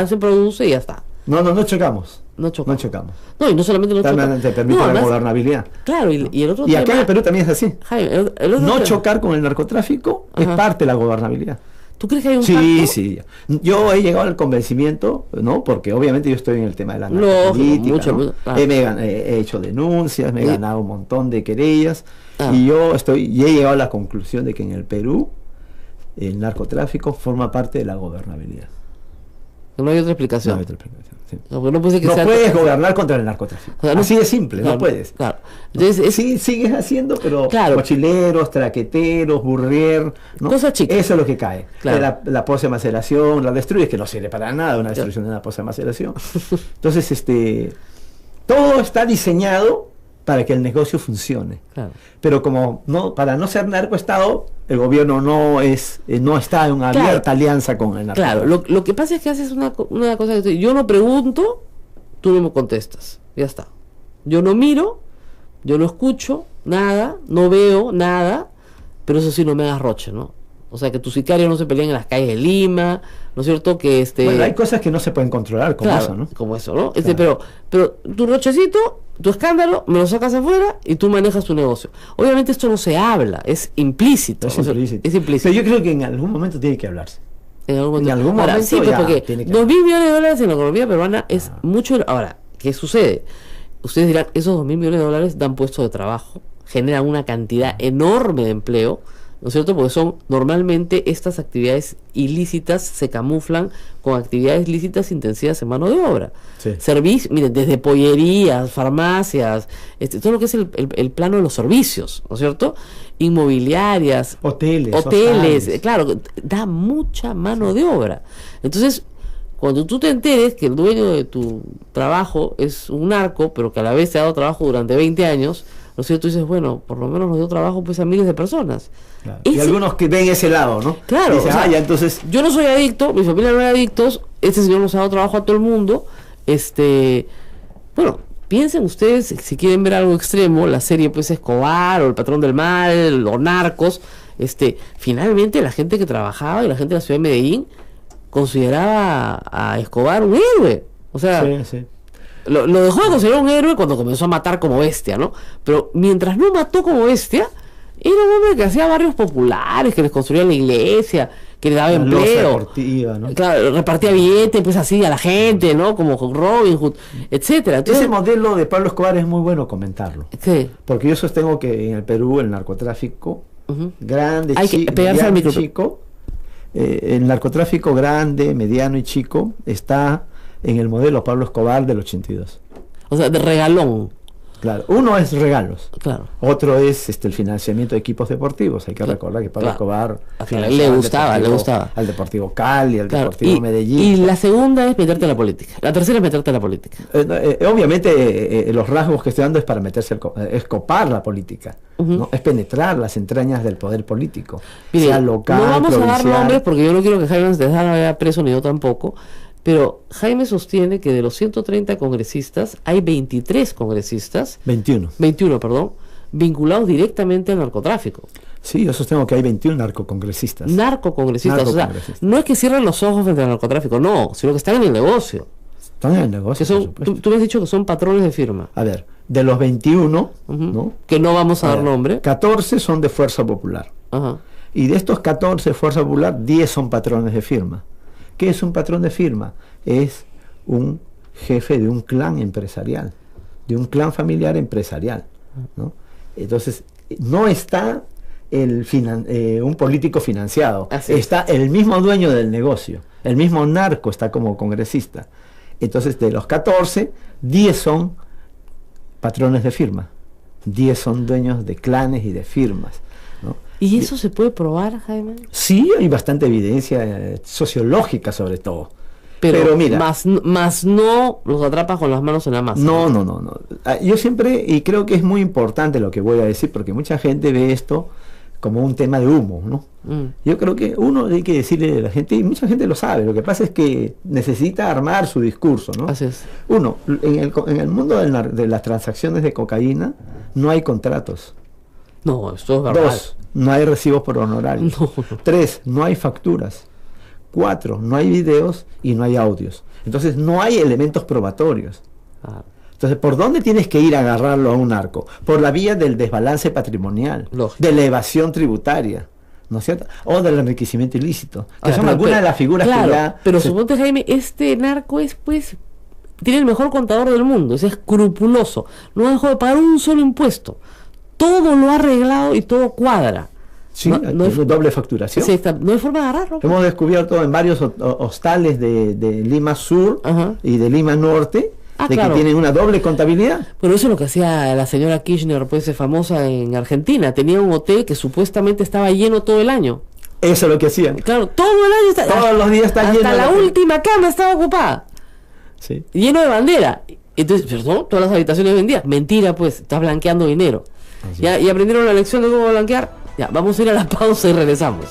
se produce y ya está. No chocamos. No chocamos. No chocamos. No, y no solamente no También chocamos. te permite No, la además, gobernabilidad. claro, y el otro Y acá tema, en el Perú también es así. Jaime, el otro No tema- chocar con el narcotráfico es Ajá. parte de la gobernabilidad. ¿Tú crees que hay un Sí, pacto? sí. Yo he llegado al convencimiento, ¿no? Porque obviamente yo estoy en el tema de la Lógico, narcopolítica, mucho, ¿no? mucho, claro. He hecho denuncias, me he Sí. ganado un montón de querellas Ah. y y he llegado a la conclusión de que en el Perú el narcotráfico forma parte de la gobernabilidad. No hay otra No explicación. hay otra explicación, sí. No, porque no puede ser que No sea- puedes gobernar contra el narcotráfico. O sea, no- Así de simple, claro, no puedes. Claro. Entonces, Sí, sigues haciendo, pero Claro. mochileros, traqueteros, burrier, ¿no? Cosas chicas. Eso es lo que cae. Claro. La poza de maceración, la destruyes, que no sirve para nada una destrucción de una poza de maceración. Entonces, todo está diseñado para que el negocio funcione. claro. Pero como para no ser narcoestado, el gobierno no está en una Claro. abierta alianza con el narcotráfico. Claro, lo que pasa es que haces una cosa que yo no pregunto, tú no me contestas, ya está. Yo no miro, yo no escucho nada, no veo nada, pero eso sí no me hagas roche, ¿no? O sea, que tus sicarios no se peleen en las calles de Lima, ¿no es cierto? Que Bueno, hay cosas que no se pueden controlar, como claro, eso, ¿no? como eso, ¿no? Claro. Pero tu rochecito, tu escándalo, me lo sacas afuera y tú manejas tu negocio. Obviamente esto no se habla, es implícito. Es o sea, implícito. es implícito. Pero yo creo que en algún momento tiene que hablarse. En algún En algún Ahora, momento sí, pues ya porque tiene que 2.000 millones de dólares en la economía peruana es mucho. Ahora, ¿qué sucede? Ustedes dirán, esos 2.000 millones de dólares dan puestos de trabajo, generan una cantidad enorme de empleo, ¿no es cierto? Porque son, normalmente estas actividades ilícitas se camuflan con actividades lícitas intensivas en mano de obra. Sí. Miren, desde pollerías, farmacias, todo lo que es el plano de los servicios, ¿no es cierto? Inmobiliarias, Hoteles, hoteles, hostales. claro, da mucha mano de obra. Entonces, cuando tú te enteres que el dueño de tu trabajo es un narco, pero que a la vez te ha dado trabajo durante 20 años, ¿no es cierto? Tú dices, bueno, por lo menos nos dio trabajo pues a miles de personas. Claro. Y Ese- algunos que ven ese lado, ¿no? Claro, Dicen, o sea, ya entonces. yo no soy adicto, mi familia no era adictos, este señor nos ha dado trabajo a todo el mundo, bueno, Piensen ustedes, si quieren ver algo extremo, la serie pues Escobar o El Patrón del Mal o Narcos, finalmente la gente que trabajaba y la gente de la ciudad de Medellín consideraba a Escobar un héroe. O sea, sí. Lo dejó de considerar un héroe cuando comenzó a matar como bestia, ¿no? Pero mientras no mató como bestia, era un hombre que hacía barrios populares, que les construía la iglesia, que le daba empleo, deportiva, ¿no? Claro, repartía billetes pues así a la gente, ¿no? Como Robin Hood, etcétera. Entonces, ese modelo de Pablo Escobar es muy bueno comentarlo. ¿qué? Porque yo sostengo que en el Perú el narcotráfico grande, Hay que pegarse al micrófono. chico, el narcotráfico grande, mediano y chico está en el modelo Pablo Escobar del 82. O sea, de regalón. Claro, uno es regalos, Claro. otro es el financiamiento de equipos deportivos. Hay que recordar que Pablo Escobar Le gustaba. al Deportivo Cali, al Claro. Deportivo Medellín. Y la segunda es meterte a la política. La tercera es meterte a la política. Obviamente los rasgos que estoy dando es para meterse, es copar la política, ¿no? Es penetrar las entrañas del poder político, Mire, sea local, no vamos a dar provincial. nombres porque yo no quiero que Jaime Tejada vaya preso ni yo tampoco, pero Jaime sostiene que de los 130 congresistas hay 23 congresistas, 21. 21, perdón, vinculados directamente al narcotráfico. Sí, yo sostengo que hay 21 narcocongresistas. Narcocongresistas, o sea, Narcocongresistas. no es que cierren los ojos frente al narcotráfico, no, sino que están en el negocio. Están en el negocio, Que por son, supuesto. tú me has dicho que son patrones de firma, A ver, de los 21, ¿no? que no vamos a A dar ver, nombre. 14 son de Fuerza Popular. Ajá. Y de estos 14 Fuerza Popular, 10 son patrones de firma. ¿Qué es un patrón de firma? Es un jefe de un clan empresarial, de un clan familiar empresarial, ¿no? Entonces, no está un político financiado, Así está el mismo dueño del negocio, el mismo narco está como congresista. Entonces, de los 14, 10 son patrones de firma, 10 son dueños de clanes y de firmas, ¿no? ¿Y eso se puede probar, Jaime? Sí, hay bastante evidencia sociológica sobre todo. Pero mira, más no los atrapas con las manos en la masa. no. Yo siempre, y creo que es muy importante lo que voy a decir, porque mucha gente ve esto como un tema de humo, ¿no? Yo creo que uno hay que decirle a la gente, y mucha gente lo sabe, lo que pasa es que necesita armar su discurso, ¿no? Así es. Uno, en el mundo de las transacciones de cocaína no hay contratos. No, esto es verdad. 2, no hay recibos por honorarios. No. 3, no hay facturas. 4, no hay videos y no hay audios. Entonces no hay elementos probatorios. Ah, Entonces, ¿por dónde tienes que ir a agarrarlo a un narco? Por la vía del desbalance patrimonial, Lógico. de la evasión tributaria, ¿no es cierto? O del enriquecimiento ilícito, que ahora, son pero- algunas de las figuras claro, que ya... pero se- suponte, Jaime, este narco es, pues, tiene el mejor contador del mundo, es escrupuloso, no dejó de pagar un solo impuesto, todo lo ha arreglado y todo cuadra. Sí, no hay- tiene doble facturación. Sí, no hay forma de agarrarlo. Hemos descubierto en varios hostales de Lima Sur Ajá. y de Lima Norte de claro. que tienen una doble contabilidad. Pero eso es lo que hacía la señora Kirchner, pues famosa en Argentina. Tenía un hotel que supuestamente estaba lleno todo el año. Eso es lo que hacían. Claro, todo el año está, Todos los días está lleno hasta de la hotel. última cama estaba ocupada, Sí. lleno de bandera. Entonces, perdón, todas las habitaciones vendidas. Mentira, pues, estás blanqueando dinero. Así ¿Ya? ¿Y aprendieron la lección de cómo blanquear? Ya, vamos a ir a la pausa y regresamos.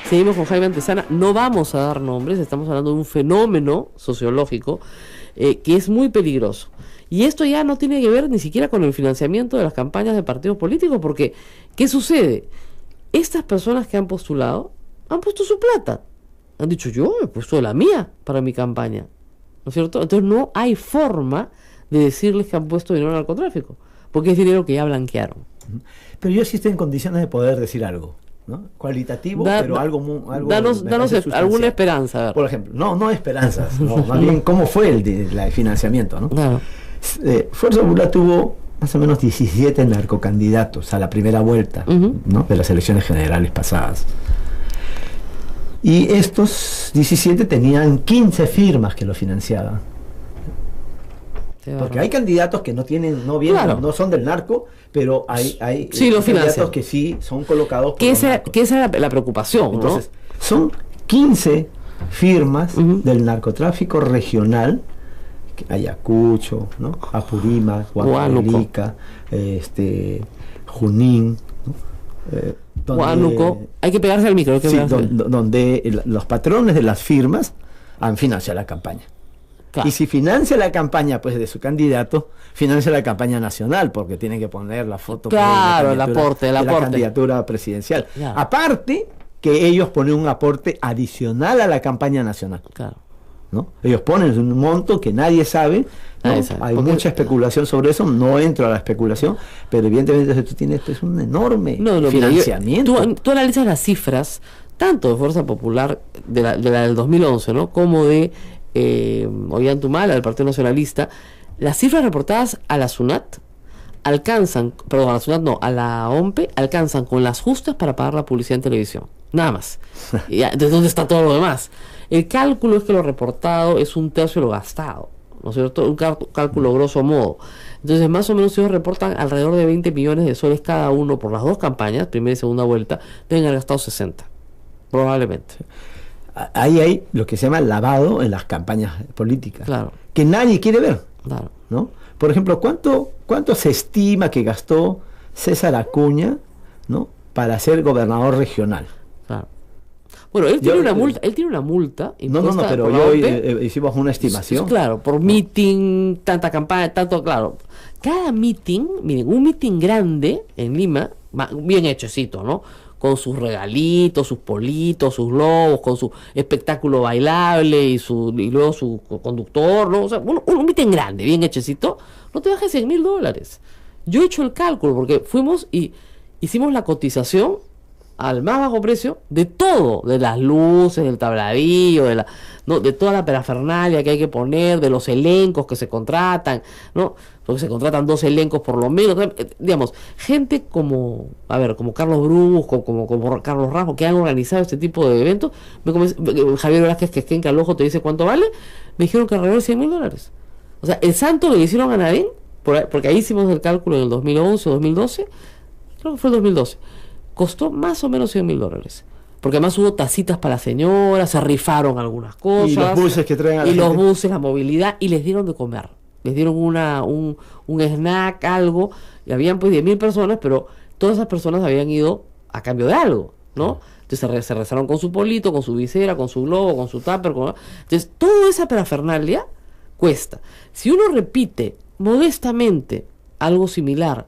Seguimos con Jaime Antesana. No vamos a dar nombres, estamos hablando de un fenómeno sociológico que es muy peligroso. Y esto ya no tiene que ver ni siquiera con el financiamiento de las campañas de partidos políticos, porque ¿qué sucede? Estas personas que han postulado han puesto su plata. Han dicho, yo he puesto la mía para mi campaña. ¿No es cierto? Entonces no hay forma de decirles que han puesto dinero al narcotráfico, porque es dinero que ya blanquearon. Pero yo sí estoy en condiciones de poder decir algo, ¿no? Cualitativo, pero algo danos me parece sustancial. alguna esperanza. A ver. Por ejemplo, no esperanzas, no, más bien cómo fue el financiamiento, ¿no? Claro. Fuerza Popular tuvo más o menos 17 narcocandidatos a la primera vuelta, ¿no? De las elecciones generales pasadas. Y estos 17 tenían 15 firmas que lo financiaban. Porque hay candidatos que no tienen, no vienen, Claro. no son del narco, pero hay Sí, lo financian. candidatos que sí son colocados por Que los esa narcos. es la preocupación, Entonces, son 15 firmas del narcotráfico regional, Ayacucho, ¿no? Apurímac, Huancavelica, Junín, ¿no? Huánuco, hay que pegarse al micro. Hay que sí, pegarse. donde los patrones de las firmas han financiado la campaña. Claro. Y si financia la campaña pues de su candidato, financia la campaña nacional, porque tiene que poner la foto Claro, de el aporte. de la candidatura presidencial. Claro. Aparte que ellos ponen un aporte adicional a la campaña nacional. Claro. ¿No? Ellos ponen un monto que nadie sabe, ¿no? Nadie sabe, Hay porque- mucha especulación sobre eso, no entro a la especulación, pero evidentemente tú tienes pues, un enorme No, mira, financiamiento. tú analizas las cifras, tanto de Fuerza Popular, de la del 2011, ¿no? Como de Ollantumala, del Partido Nacionalista. Las cifras reportadas a la SUNAT alcanzan, perdón, a la SUNAT no, a la OMPE, alcanzan con las justas para pagar la publicidad en televisión. Nada más. ¿De dónde está todo lo demás? El cálculo es que lo reportado es 1/3 de lo gastado, ¿no es cierto? Un cálculo grosso modo. Entonces, más o menos, ellos reportan alrededor de 20 millones de soles cada uno por las dos campañas, primera y segunda vuelta, deben haber gastado 60, probablemente. Ahí hay lo que se llama lavado en las campañas políticas, Claro. que nadie quiere ver, Claro. ¿no? Por ejemplo, ¿cuánto se estima que gastó César Acuña, ¿no? para ser gobernador regional? Claro. Bueno, él tiene Yo- una multa, No, impuesta pero por la yo OMPE. hicimos una estimación. Claro, por meeting, tanta campaña, tanto, claro. Cada meeting, miren, un meeting grande en Lima, bien hechecito, ¿no? Con sus regalitos, sus politos, sus globos, con su espectáculo bailable y luego su conductor, ¿no? O sea, un meeting grande, bien hechecito, no te baja de $100,000. Yo he hecho el cálculo porque fuimos y hicimos la cotización al más bajo precio de todo, de las luces, del tabladillo, de toda la parafernalia que hay que poner, de los elencos que se contratan, ¿no? Porque se contratan 2 elencos por lo menos, digamos, gente como Carlos Brusco, como Carlos Rajo, que han organizado este tipo de eventos. Javier Velázquez, que es quien al ojo te dice cuánto vale, me dijeron que alrededor de $100,000. O sea, el santo que le hicieron a Nadine, porque ahí hicimos el cálculo en el 2011 o 2012, creo que fue el 2012, costó más o menos $100,000. Porque además hubo tacitas para las señoras, se rifaron algunas cosas. Y los buses que traen a la Y los gente. buses, la movilidad, y les dieron de comer. Les dieron un snack, algo, y habían pues 10.000 personas, pero todas esas personas habían ido a cambio de algo, ¿no? Entonces se rezaron con su polito, con su visera, con su globo, con su tupper, entonces toda esa parafernalia cuesta. Si uno repite modestamente algo similar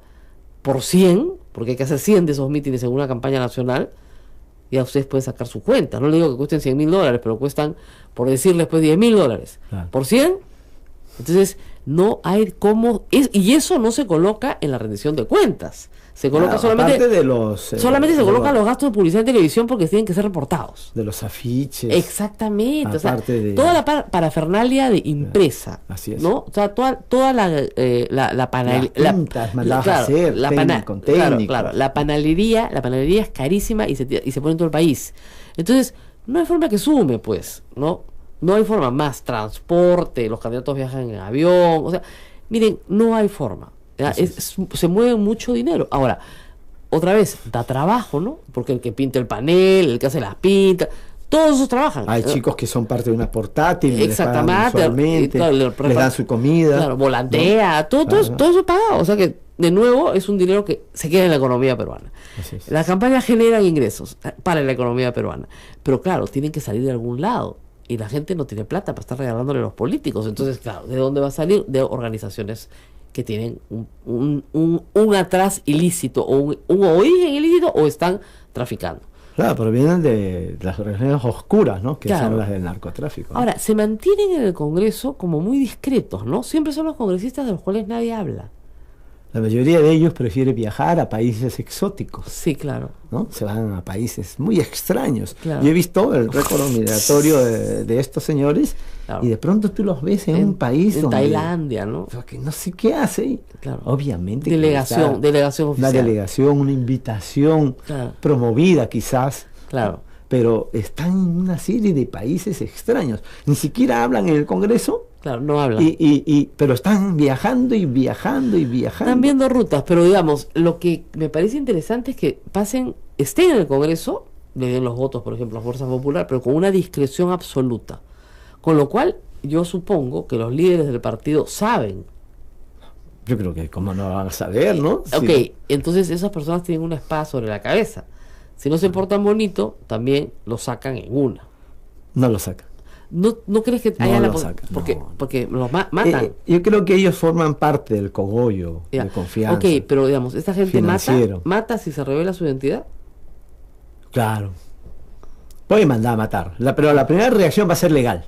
por 100, porque hay que hacer 100 de esos mítines en una campaña nacional, ya ustedes pueden sacar su cuenta. No le digo que cuesten $100,000, pero cuestan, por decirles, pues $10,000. Claro. Por 100, entonces no hay cómo, y eso no se coloca en la rendición de cuentas. Se coloca solamente, aparte de los solamente se colocan los gastos de publicidad en televisión porque tienen que ser reportados. de los afiches. Exactamente, o sea, Aparte de- toda la parafernalia de impresa, Así es. ¿no? O sea, toda la panel- Las pintas mandadas a hacer, con técnico. claro, la panelería es carísima y se pone en todo el país. Entonces, no hay forma que sume, pues, ¿no? No hay forma más transporte, los candidatos viajan en avión, o sea, miren, no hay forma. Se mueve mucho dinero. Ahora, otra vez, da trabajo, ¿no? Porque el que pinta el panel, el que hace las pintas, todos esos trabajan. Hay chicos que son parte de una portátil, Exactamente, les pagan mensualmente, y claro, les dan su comida. Claro, volantea, ¿no? todo eso es pagado. O sea que, de nuevo, es un dinero que se queda en la economía peruana. Así es. Las campañas generan ingresos para la economía peruana. Pero claro, tienen que salir de algún lado. Y la gente no tiene plata para estar regalándole a los políticos. Entonces, claro, ¿de dónde va a salir? De organizaciones que tienen un atrás ilícito o un origen ilícito o están traficando. Claro, pero vienen de las organizaciones oscuras, ¿no? Que Claro. son las del narcotráfico, ¿no? Ahora, se mantienen en el Congreso como muy discretos, ¿no? Siempre son los congresistas de los cuales nadie habla. La mayoría de ellos prefiere viajar a países exóticos, Sí, claro. ¿no? Se van a países muy extraños. Claro. Yo he visto el récord migratorio de estos señores Claro. y de pronto tú los ves en un país en donde... Tailandia, ¿no? o sea, que no sé qué hace ahí. Claro. Obviamente que Delegación está oficial. una delegación, una invitación Claro. promovida quizás, Claro. pero están en una serie de países extraños. Ni siquiera hablan en el Congreso, Claro, no hablan. pero están viajando y viajando y viajando. Están viendo rutas, pero digamos, lo que me parece interesante es que estén en el Congreso, le den los votos, por ejemplo, a Fuerza Popular, pero con una discreción absoluta. Con lo cual, yo supongo que los líderes del partido saben. Yo creo que cómo no van a saber, ¿no? Ok, Sí. entonces esas personas tienen una espada sobre la cabeza. Si no se portan bonito, también lo sacan en una. No lo sacan. ¿No crees que haya No la lo pos- sacan, porque, no. porque los matan? Yo creo que ellos forman parte del cogollo Ya. de confianza. Ok, pero digamos, esta gente financiero. mata si se revela su identidad. Claro. Puede mandar a matar. Pero la primera reacción va a ser legal.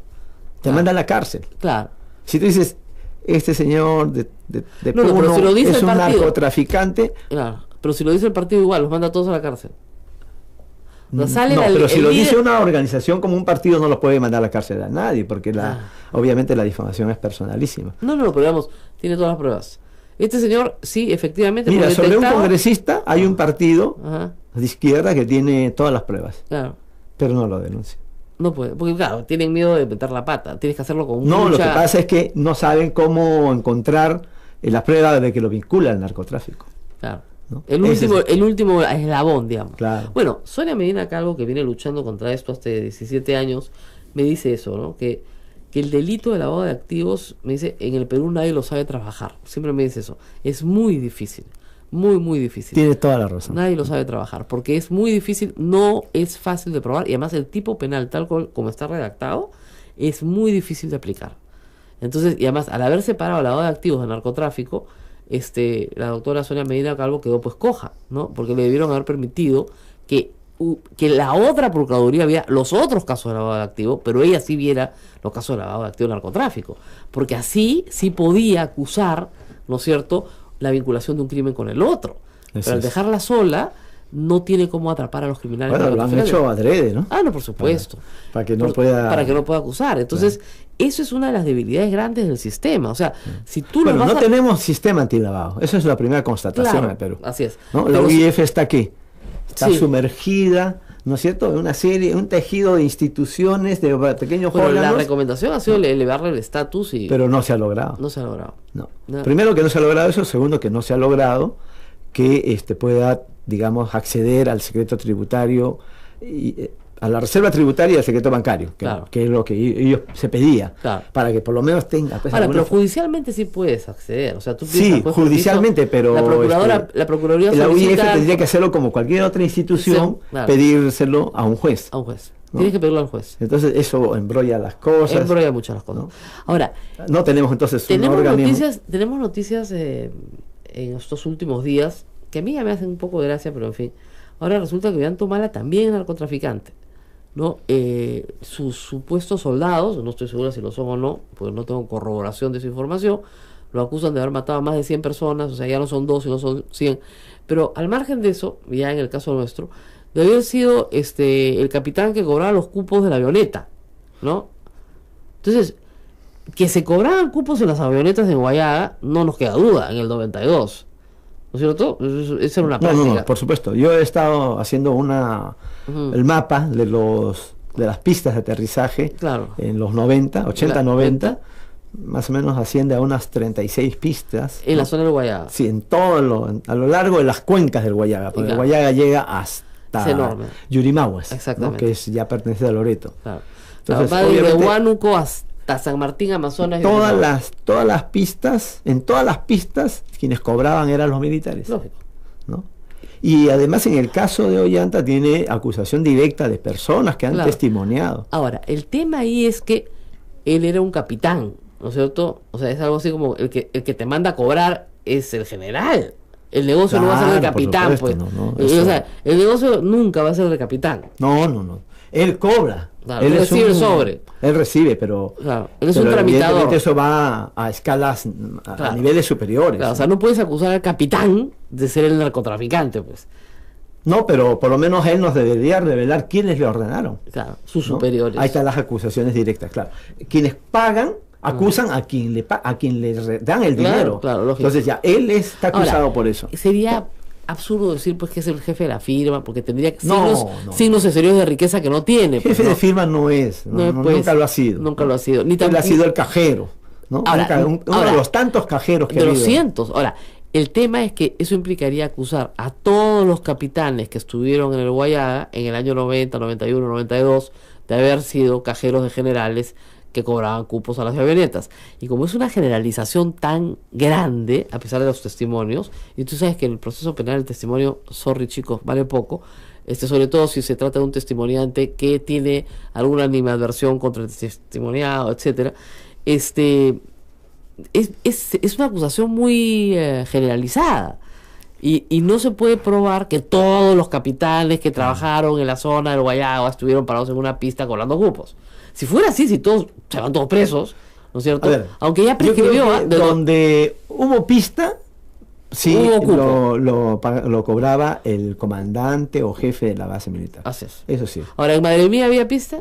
Te manda a la cárcel. Claro. Si tú dices, este señor de No, pero Puno si lo dice es el un partido. narcotraficante, Claro, pero si lo dice el partido igual, los manda a todos a la cárcel. O sea, sale no, el- pero si el lo líder- dice una organización como un partido no los puede mandar a la cárcel a nadie, porque obviamente la difamación es personalísima. No, pero digamos, tiene todas las pruebas. Este señor, sí, efectivamente, Mira, fue sobre un detectado. congresista hay un partido Ajá, de izquierda que tiene todas las pruebas, claro. pero no lo denuncia. No puede, porque claro, tienen miedo de meter la pata. Tienes que hacerlo con No, lo mucha... que pasa es que no saben cómo encontrar la prueba de que lo vincula al narcotráfico. Claro. ¿No? El Ese último eslabón, digamos. Claro. Bueno, Sonia Medina Calvo, que viene luchando contra esto hace 17 años, me dice eso, ¿no? Que el delito de lavado de activos, me dice, en el Perú nadie lo sabe trabajar. Siempre me dice eso. Es muy difícil. Muy, muy difícil. Tiene toda la razón. Nadie lo sabe trabajar, porque es muy difícil, no es fácil de probar, y además el tipo penal, tal como está redactado, es muy difícil de aplicar. Entonces, y además, al haber separado el lavado de activos de narcotráfico, la doctora Sonia Medina Calvo quedó pues coja, ¿no? Porque le debieron haber permitido que la otra procuraduría viera los otros casos de lavado de activos, pero ella sí viera los casos de lavado de activos de narcotráfico, porque así sí podía acusar, ¿no es cierto?, la vinculación de un crimen con el otro. Eso Pero al es. dejarla sola, no tiene cómo atrapar a los criminales. Bueno, lo han narcotraficantes. hecho adrede, ¿no? Ah, no, por supuesto. Para que no pueda... Para que no pueda acusar. Entonces, eso es una de las debilidades grandes del sistema. O sea, si tú Bueno, lo vas no a... tenemos sistema antilavado. Esa es la primera constatación Claro, en el Perú. así es. ¿No? La Pero UIF está aquí. Está Sí. sumergida, ¿no es cierto?, en una serie, un tejido de instituciones, de pequeños Bueno, la órganos, recomendación ha sido elevarle el estatus y pero no se ha logrado. no se ha logrado. No. No. Primero que no se ha logrado eso, segundo que no se ha logrado que pueda, digamos, acceder al secreto tributario y a la reserva tributaria y al secreto bancario, Claro. que es lo que ellos se pedía, Claro. para que por lo menos tenga pues, Ahora, alguna pero judicialmente sí puedes acceder. O sea, tú Sí, piensas, pues, judicialmente, pero la Procuraduría la UIF solicita tendría que hacerlo como cualquier otra institución, Sí, claro. pedírselo a un juez. a un juez. ¿No? Tienes que pedirlo al juez. Entonces eso embrolla las cosas. Embrolla muchas las cosas. ¿no? Ahora, No tenemos entonces un tenemos organismo. noticias en estos últimos días que a mí ya me hacen un poco de gracia, pero en fin. Ahora resulta que Ollanta Humala también es narcotraficante, ¿no? Sus supuestos soldados, no estoy segura si lo son o no, porque no tengo corroboración de esa información, lo acusan de haber matado a más de 100 personas, o sea, ya no son 2, sino son 100. Pero al margen de eso, ya en el caso nuestro, debe haber sido el capitán que cobraba los cupos de la avioneta, ¿no? Entonces, que se cobraban cupos en las avionetas de Guayaga, no nos queda duda, en el 92. ¿No es cierto? Esa era una No, práctica. no, por supuesto. Yo he estado haciendo el mapa de las pistas de aterrizaje Claro. en los 90, 80, Claro, 90, más o menos asciende a unas 36 pistas. En ¿no? la zona del Guayaga. Sí, a lo largo de las cuencas del Guayaga, porque Claro. el Guayaga llega hasta Es enorme. Yurimaguas, ¿no? Exactamente. Que ya pertenece a Loreto. Claro. Entonces, Va desde obviamente, Huánuco hasta San Martín, Amazonas. y todas Okinawa. las pistas, en todas las pistas, quienes cobraban eran los militares. Lógico. ¿No? Y además en el caso de Ollanta tiene acusación directa de personas que han Claro. testimoniado. Ahora, el tema ahí es que él era un capitán, ¿no es cierto? O sea, es algo así como el que te manda a cobrar es el general. El negocio no va a ser del Claro, por capitán, supuesto, pues. no, O eso- sea, el negocio nunca va a ser del capitán. No. Él cobra. Claro, él él es recibe el sobre. Él recibe, pero, Claro, él es un pero tramitador. evidentemente eso va a escalas, a Claro. niveles superiores. Claro, o sea, no puedes acusar al capitán de ser el narcotraficante, pues. No, pero por lo menos él nos debería revelar quiénes le ordenaron. Claro, sus ¿no? superiores. Ahí están las acusaciones directas, claro. Quienes pagan acusan a quien le dan el Claro, dinero. claro, lógico. Entonces ya él está acusado Ahora, por eso. Sería absurdo decir pues que es el jefe de la firma, porque tendría No, signos serios de riqueza que no tiene. pues, Jefe ¿no? de firma no es, Pues, nunca lo ha sido. Nunca lo ha sido. Ni Él tampoco ha sido el cajero, ¿no? Ahora, uno ahora, de los tantos cajeros que de ha los habido. cientos. Ahora, el tema es que eso implicaría acusar a todos los capitanes que estuvieron en el Guayaga en el año 90, 91, 92 de haber sido cajeros de generales que cobraban cupos a las avionetas. Y como es una generalización tan grande, a pesar de los testimonios, y tú sabes que en el proceso penal el testimonio, sorry chicos, vale poco, sobre todo si se trata de un testimoniante que tiene alguna animadversión contra el testimoniado, etcétera. Es una acusación muy generalizada. Y no se puede probar que todos los capitanes que trabajaron en la zona del Guayaba estuvieron parados en una pista cobrando cupos. Si fuera así, si todos se van todos presos, ¿no es cierto? Ver, aunque ya prescribió. Donde hubo pista, sí, lo cobraba el comandante o jefe de la base militar. Así es. Eso sí. Ahora, ¿en Madre Mía había pista?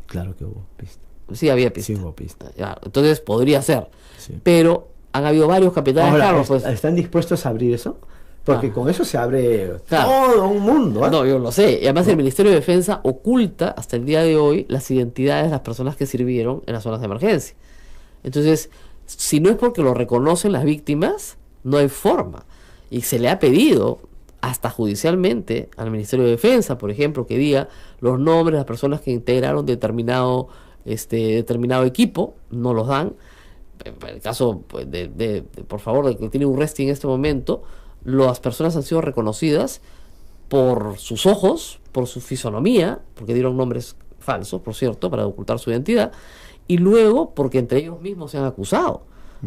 Claro que hubo pista. Sí, había pista. Sí hubo pista. Ya, entonces podría ser. Sí. Pero han habido varios capitanes Ahora, carros, pues. ¿están dispuestos a abrir eso? Porque con eso se abre Claro. todo un mundo. No, yo lo sé. Y además el Ministerio de Defensa oculta hasta el día de hoy las identidades de las personas que sirvieron en las zonas de emergencia. Entonces, si no es porque lo reconocen las víctimas, no hay forma. Y se le ha pedido, hasta judicialmente, al Ministerio de Defensa, por ejemplo, que diga los nombres de las personas que integraron determinado equipo, no los dan. En el caso, pues, por favor, de que tiene un Urresti en este momento, las personas han sido reconocidas por sus ojos, por su fisonomía, porque dieron nombres falsos, por cierto, para ocultar su identidad, y luego porque entre ellos mismos se han acusado.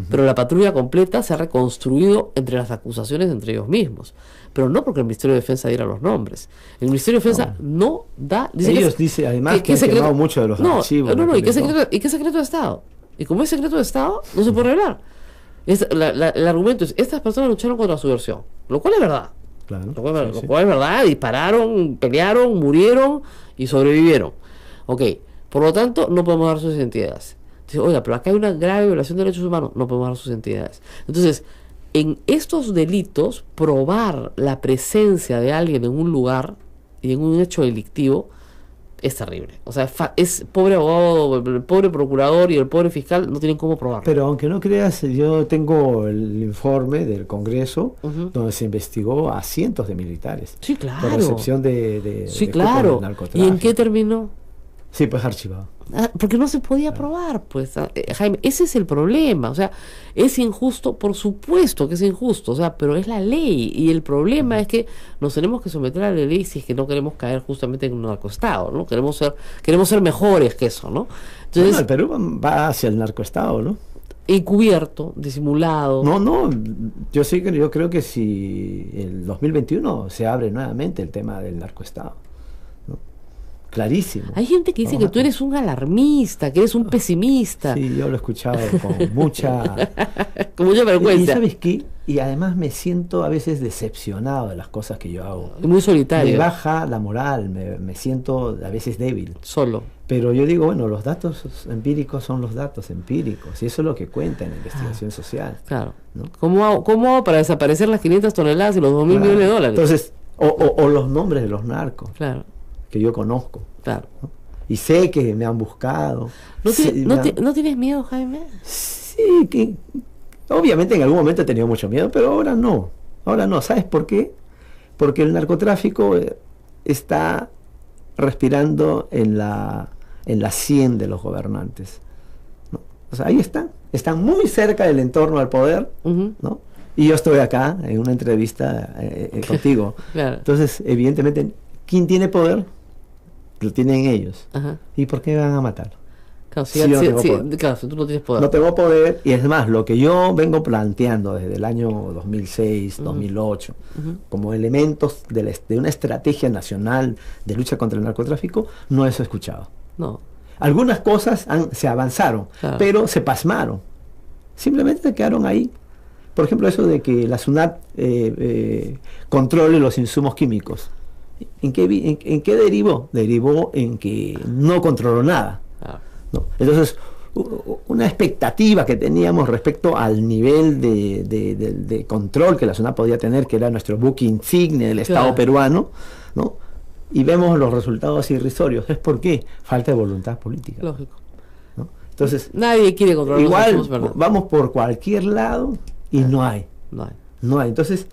Pero la patrulla completa se ha reconstruido entre las acusaciones entre ellos mismos, pero no porque el Ministerio de Defensa diera los nombres. El Ministerio de Defensa no da... Ellos dicen además que han quemado mucho de los archivos. ¿y qué secreto de Estado? Y como es secreto de Estado, no se puede revelar. El argumento es, estas personas lucharon contra su versión, lo cual es verdad. Claro, lo cual es verdad, dispararon, pelearon, murieron y sobrevivieron. Ok, por lo tanto, no podemos dar sus identidades. Dice, oiga, pero acá hay una grave violación de derechos humanos, no podemos dar sus identidades. Entonces, en estos delitos, probar la presencia de alguien en un lugar y en un hecho delictivo es terrible. O sea, es pobre abogado, el pobre procurador y el pobre fiscal no tienen cómo probarlo. Pero aunque no creas, yo tengo el informe del Congreso donde se investigó a cientos de militares. Sí, claro. Por recepción de sí, de claro. narcotráfico. ¿Y en qué terminó? Sí, pues archivado. Porque no se podía probar, pues, Jaime, ese es el problema. O sea, es injusto, por supuesto que es injusto, o sea, pero es la ley, y el problema es que nos tenemos que someter a la ley si es que no queremos caer justamente en un narcoestado, ¿no? Queremos ser mejores que eso, ¿no? Entonces, Bueno, el Perú va hacia el narcoestado, ¿no? Encubierto, disimulado. No, yo creo que si el 2021 se abre nuevamente el tema del narcoestado. Clarísimo. Hay gente que dice que tú eres un alarmista, que eres un pesimista. Sí, yo lo he escuchado con mucha vergüenza. Y ¿sabes qué? Y además me siento a veces decepcionado de las cosas que yo hago. Muy solitario. Me baja la moral, me siento a veces débil. Solo. Pero yo digo, bueno, los datos empíricos son los datos empíricos, y eso es lo que cuenta en la investigación social. Claro. ¿No? ¿Cómo hago para desaparecer las 500 toneladas y los 2.000 millones de dólares? Entonces, o los nombres de los narcos. Claro. Que yo conozco. Claro. ¿No? Y sé que me han buscado. ¿No tienes miedo, Jaime? Sí, que obviamente en algún momento he tenido mucho miedo, pero ahora no. Ahora no. ¿Sabes por qué? Porque el narcotráfico está respirando en la sien de los gobernantes, ¿no? O sea, ahí están muy cerca del entorno al poder, ¿no? Y yo estoy acá en una entrevista contigo. Claro. Entonces, evidentemente, ¿quién tiene poder? Lo tienen ellos. Ajá. ¿Y por qué van a matar? Claro, si tú no tienes poder. No tengo poder, y es más, lo que yo vengo planteando desde el año 2006, 2008, como elementos de una estrategia nacional de lucha contra el narcotráfico, no es escuchado. No. Algunas cosas se avanzaron, claro, pero se pasmaron. Simplemente se quedaron ahí. Por ejemplo, eso de que la SUNAT controle los insumos químicos. ¿En qué derivó? Derivó en que no controló nada. ¿No? Entonces, una expectativa que teníamos respecto al nivel de control que la SUNAT podía tener, que era nuestro buque insignia del Estado peruano, ¿no? Y vemos los resultados irrisorios. ¿Es por qué? Falta de voluntad política. Lógico. ¿No? Entonces, nadie quiere controlar igual los insumos, vamos por cualquier lado y no hay. Entonces,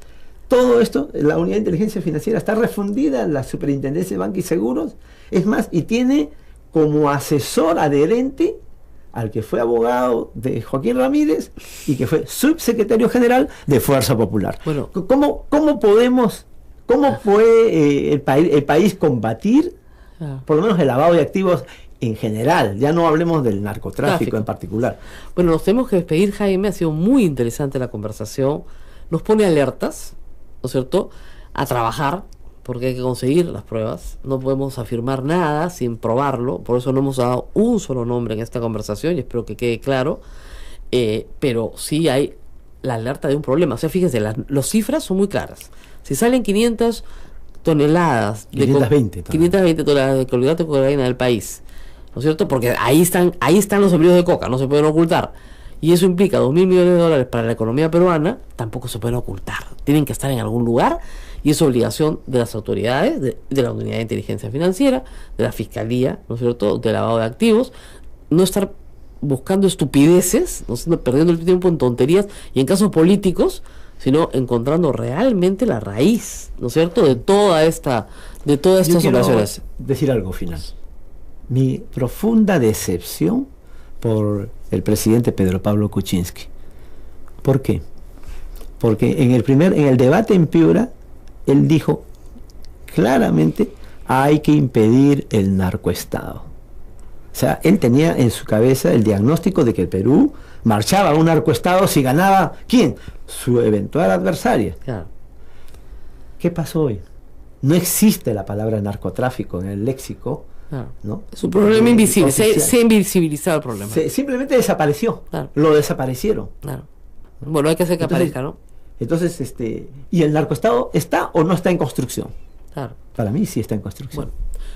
todo esto, la unidad de inteligencia financiera está refundida en la Superintendencia de Banca y Seguros, es más, y tiene como asesor adherente al que fue abogado de Joaquín Ramírez y que fue subsecretario general de Fuerza Popular. Bueno, ¿Cómo podemos ¿Cómo puede el país combatir, por lo menos el lavado de activos en general? Ya no hablemos del narcotráfico en particular. Bueno, nos tenemos que despedir, Jaime. Ha sido muy interesante la conversación. Nos pone alertas, ¿no es cierto?, a trabajar, porque hay que conseguir las pruebas. No podemos afirmar nada sin probarlo. Por eso no hemos dado un solo nombre en esta conversación y espero que quede claro. Pero sí hay la alerta de un problema. O sea, fíjense, las cifras son muy claras. Si salen 500 toneladas, 520 toneladas de carbohidratos de cocaína del país, ¿no es cierto? Porque ahí están los empleos de coca, no se pueden ocultar. Y eso implica 2.000 millones de dólares para la economía peruana, tampoco se pueden ocultar. Tienen que estar en algún lugar y es obligación de las autoridades, de la Unidad de Inteligencia Financiera, de la Fiscalía, ¿no es cierto?, de lavado de activos, no estar buscando estupideces, no perdiendo el tiempo en tonterías y en casos políticos, sino encontrando realmente la raíz, ¿no es cierto?, de todas estas operaciones. Decir algo final. Mi profunda decepción por el presidente Pedro Pablo Kuczynski. ¿Por qué? Porque en el debate en Piura, él dijo claramente: hay que impedir el narcoestado. O sea, él tenía en su cabeza el diagnóstico de que el Perú marchaba a un narcoestado si ganaba, ¿quién? Su eventual adversaria. Claro. ¿Qué pasó hoy? No existe la palabra narcotráfico en el léxico. Claro. ¿No? Es un problema invisible, se ha invisibilizado el problema. Simplemente desapareció. Claro. Lo desaparecieron. Claro. Bueno, hay que hacer que aparezca, ¿no? Entonces, ¿y el narcoestado está o no está en construcción? Claro. Para mí sí está en construcción. Bueno,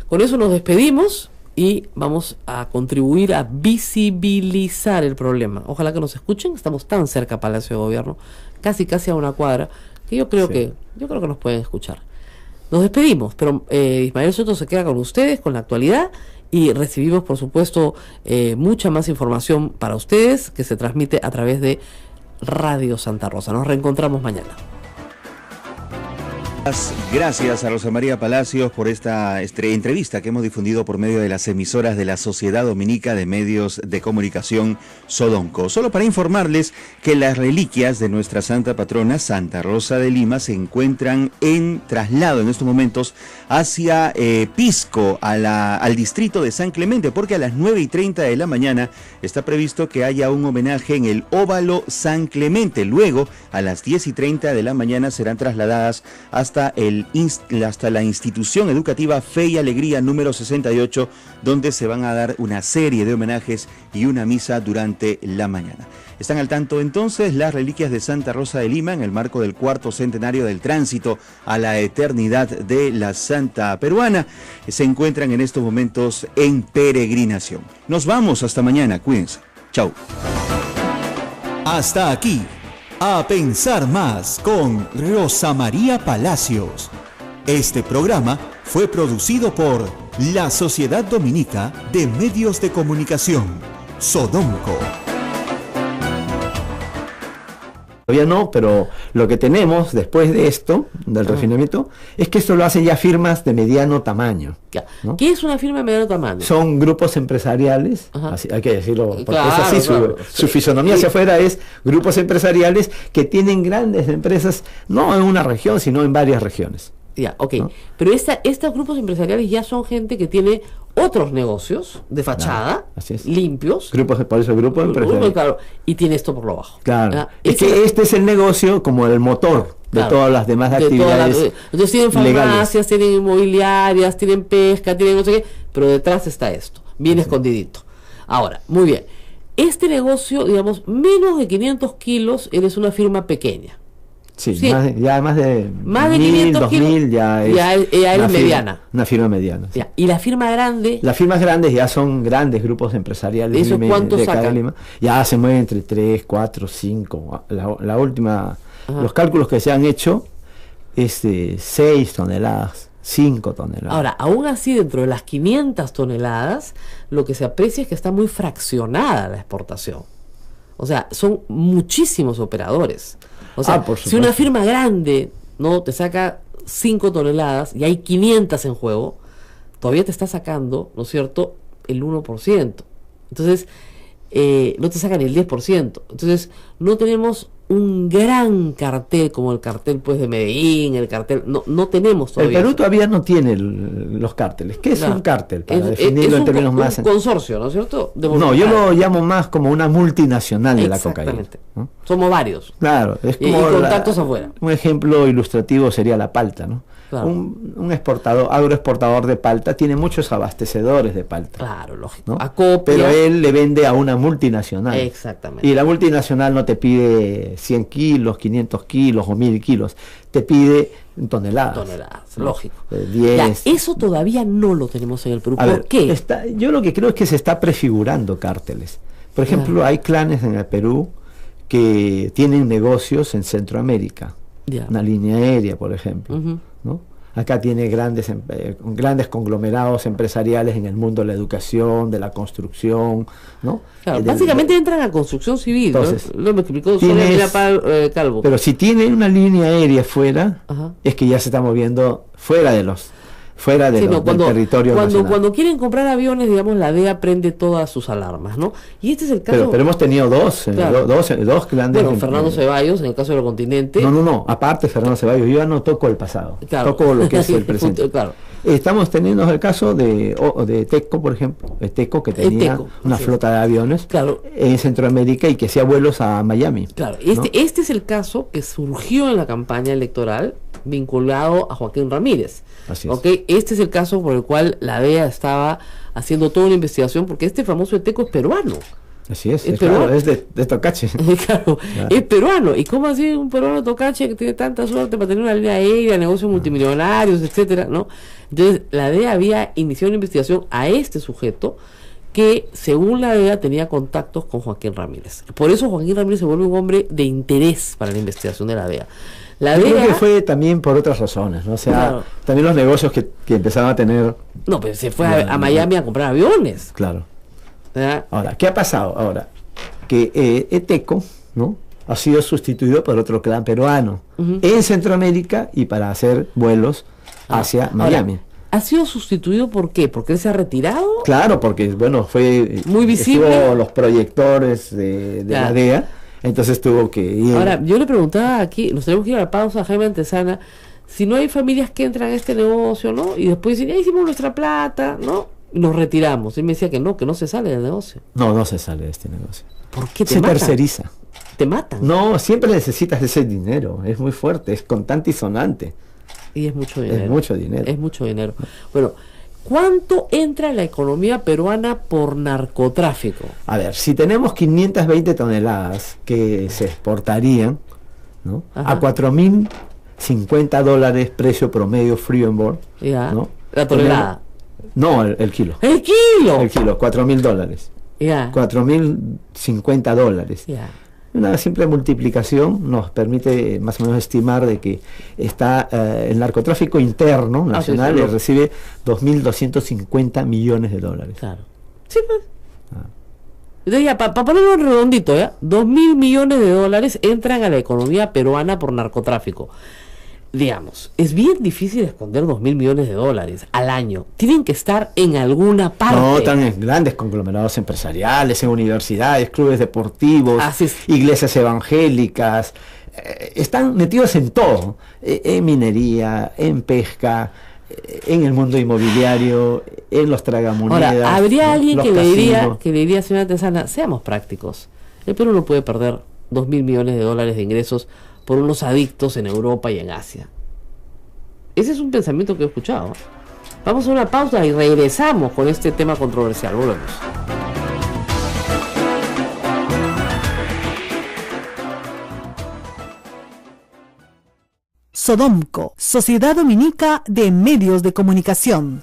con eso nos despedimos y vamos a contribuir a visibilizar el problema. Ojalá que nos escuchen. Estamos tan cerca a Palacio de Gobierno, casi a una cuadra, que yo creo que nos pueden escuchar. Nos despedimos, pero Ismael Soto se queda con ustedes, con la actualidad, y recibimos, por supuesto, mucha más información para ustedes, que se transmite a través de Radio Santa Rosa. Nos reencontramos mañana. Gracias a Rosa María Palacios por esta entrevista que hemos difundido por medio de las emisoras de la Sociedad Dominica de Medios de Comunicación, Sodonco. Solo para informarles que las reliquias de nuestra santa patrona, Santa Rosa de Lima, se encuentran en traslado en estos momentos hacia Pisco, al distrito de San Clemente, porque a las 9:30 de la mañana está previsto que haya un homenaje en el Óvalo San Clemente. Luego, a las 10:30 de la mañana serán trasladadas hasta la institución educativa Fe y Alegría número 68, donde se van a dar una serie de homenajes y una misa durante la mañana. Están al tanto entonces las reliquias de Santa Rosa de Lima en el marco del 4º centenario del tránsito a la eternidad de la Santa Peruana. Se encuentran en estos momentos en peregrinación. Nos vamos, hasta mañana, cuídense. Chau. Hasta aquí. A pensar más con Rosa María Palacios. Este programa fue producido por la Sociedad Dominica de Medios de Comunicación, Sodonco. Todavía no, pero lo que tenemos después de esto, del refinamiento, es que esto lo hacen ya firmas de mediano tamaño, ¿no? ¿Qué es una firma de mediano tamaño? Son grupos empresariales, así, hay que decirlo, porque claro, es así, su fisonomía hacia afuera es grupos empresariales que tienen grandes empresas, no en una región, sino en varias regiones. Ya, ok. ¿No? Pero estos grupos empresariales ya son gente que tiene otros negocios de fachada, así es. Limpios. Por eso grupo empresarial. Claro, y tiene esto por lo bajo. Claro. Es que este es el negocio como el motor de todas las demás actividades. Entonces tienen farmacias, legales. tienen inmobiliarias, tienen pesca, tienen no sé qué, pero detrás está esto, bien escondidito. Ahora, muy bien. Este negocio, digamos, menos de 500 kilos, eres una firma pequeña. Sí, Sí. Más de 500 2000 kilos, ya es es mediana. Una firma mediana. Sí. Ya. Y la firma grande, Las firmas grandes ya son grandes grupos empresariales. ¿Eso cuánto de acá de sacan? Lima. Ya se mueven entre 3, 4, 5. La última, los cálculos que se han hecho es de 6 toneladas, 5 toneladas. ahora, aún así, dentro de las 500 toneladas, lo que se aprecia es que está muy fraccionada la exportación. O sea, son muchísimos operadores. O sea, por si una supuesto. firma grande no te saca 5 toneladas y hay 500 en juego, todavía te está sacando, ¿no es cierto?, el 1%. Entonces, no te sacan el 10%. Entonces, no tenemos un gran cartel como el cartel pues de Medellín, el cartel, no tenemos El todavía. Perú todavía no tiene los cárteles. ¿Qué es Claro. un cártel? Para Es definirlo en términos más... un consorcio, ¿no es cierto? De No, yo voluntarios. lo llamo más como una multinacional de la cocaína. Exactamente. ¿no? Somos varios. Claro, es Y como contactos afuera. un ejemplo ilustrativo sería la palta, ¿no? Claro. Un exportador, agroexportador de palta tiene muchos abastecedores de palta. Claro, lógico. ¿no? Acopia. Pero él le vende a una multinacional. Exactamente. Y la multinacional no te pide 100 kilos, 500 kilos o 1000 kilos, te pide toneladas. Toneladas, ¿no? lógico. 10. Ya, eso todavía no lo tenemos en el Perú. A ¿Por ver, qué? yo lo que creo es que se está prefigurando cárteles. Por ejemplo, Ya. hay clanes en el Perú que tienen negocios en Centroamérica. Ya. Una línea aérea, por ejemplo. Ujú. ¿no? Acá tiene grandes conglomerados empresariales en el mundo de la educación, de la construcción, ¿no? Claro, Del- básicamente entran a construcción civil, Entonces, ¿no? Lo me explicó tienes- Sonia Calvo. Pero si tiene una línea aérea fuera, Ajá. es que ya se está moviendo fuera de Sí, no, del territorio nacional. cuando quieren comprar aviones, digamos, la DEA prende todas sus alarmas, ¿no? Y este es el caso. Pero hemos tenido dos Claro. dos grandes. Bueno, Fernando Ceballos, en el caso del continente. No, aparte Fernando Ceballos, yo ya no toco el pasado, Claro. toco lo que es el presente. Claro. Estamos teniendo el caso de Teco, por ejemplo, Teco que tenía Teco, una así es. flota de aviones Claro. en Centroamérica y que hacía vuelos a Miami. Claro, ¿no? este es el caso que surgió en la campaña electoral vinculado a Joaquín Ramírez. Así es. ¿Ok? Este es el caso por el cual la DEA estaba haciendo toda una investigación, porque este famoso Eteco es peruano. Así es, Es claro, peruano. es de Tocache. Claro, Claro. es peruano. ¿Y cómo así un peruano tocache que tiene tanta suerte para tener una línea aérea, negocios multimillonarios, etcétera, ¿no? Entonces, la DEA había iniciado una investigación a este sujeto que, según la DEA, tenía contactos con Joaquín Ramírez. Por eso Joaquín Ramírez se vuelve un hombre de interés para la investigación de la DEA. La Yo creo DEA que fue también por otras razones, ¿no? O sea, Claro. también los negocios que empezaban a tener, no, pero se fue Claro. a Miami a comprar aviones. claro. ¿Verdad? Ahora, ¿qué ha pasado? Ahora, que Eteco, ¿no? Ha sido sustituido por otro clan peruano Ujú. en Centroamérica y para hacer vuelos hacia Ahora, Miami. ¿ha sido sustituido por qué? ¿Porque él se ha retirado? Claro, porque bueno, fue Muy visible. estuvo los proyectores de la Claro. DEA, entonces tuvo que ir. Ahora, yo le preguntaba aquí, nos tenemos que ir a la pausa a Jaime Antesana, si no hay familias que entran a este negocio, ¿no? Y después dicen, ya hicimos nuestra plata, ¿no? Y nos retiramos. Él me decía que no se sale del negocio. No se sale de este negocio. ¿Por qué te Se matan? terceriza. Te matan. No, siempre necesitas ese dinero, es muy fuerte, es contante y sonante. Y es mucho dinero. Es mucho dinero. Es mucho dinero. Bueno, ¿cuánto entra en la economía peruana por narcotráfico? A ver, si tenemos 520 toneladas que se exportarían, ¿no? Ajá. A $4.050 precio promedio free on board, Ya. ¿no? La tonelada. No, el kilo. ¡El kilo! El kilo, $4.000. Ya. $4.050. Ya. Una simple multiplicación nos permite más o menos estimar de que está el narcotráfico interno nacional sí, sí. recibe $2.250 millones. Claro. Sí, pues. Ah. Entonces ya, para ponerlo en redondito, ¿ya? 2.000 millones de dólares entran a la economía peruana por narcotráfico. Digamos, es bien difícil esconder 2.000 millones de dólares al año. Tienen que estar en alguna parte. No, están en grandes conglomerados empresariales, en universidades, clubes deportivos, Así es. iglesias evangélicas, están metidos en todo, en minería, en pesca, en el mundo inmobiliario, en los tragamonedas. Ahora, habría ¿no? alguien Los que casinos. le diría, señora Tesana, seamos prácticos. El Perú no puede perder 2.000 millones de dólares de ingresos por unos adictos en Europa y en Asia. Ese es un pensamiento que he escuchado. Vamos a una pausa y regresamos con este tema controversial. Volvemos. Sodomco, Sociedad Dominica de Medios de Comunicación.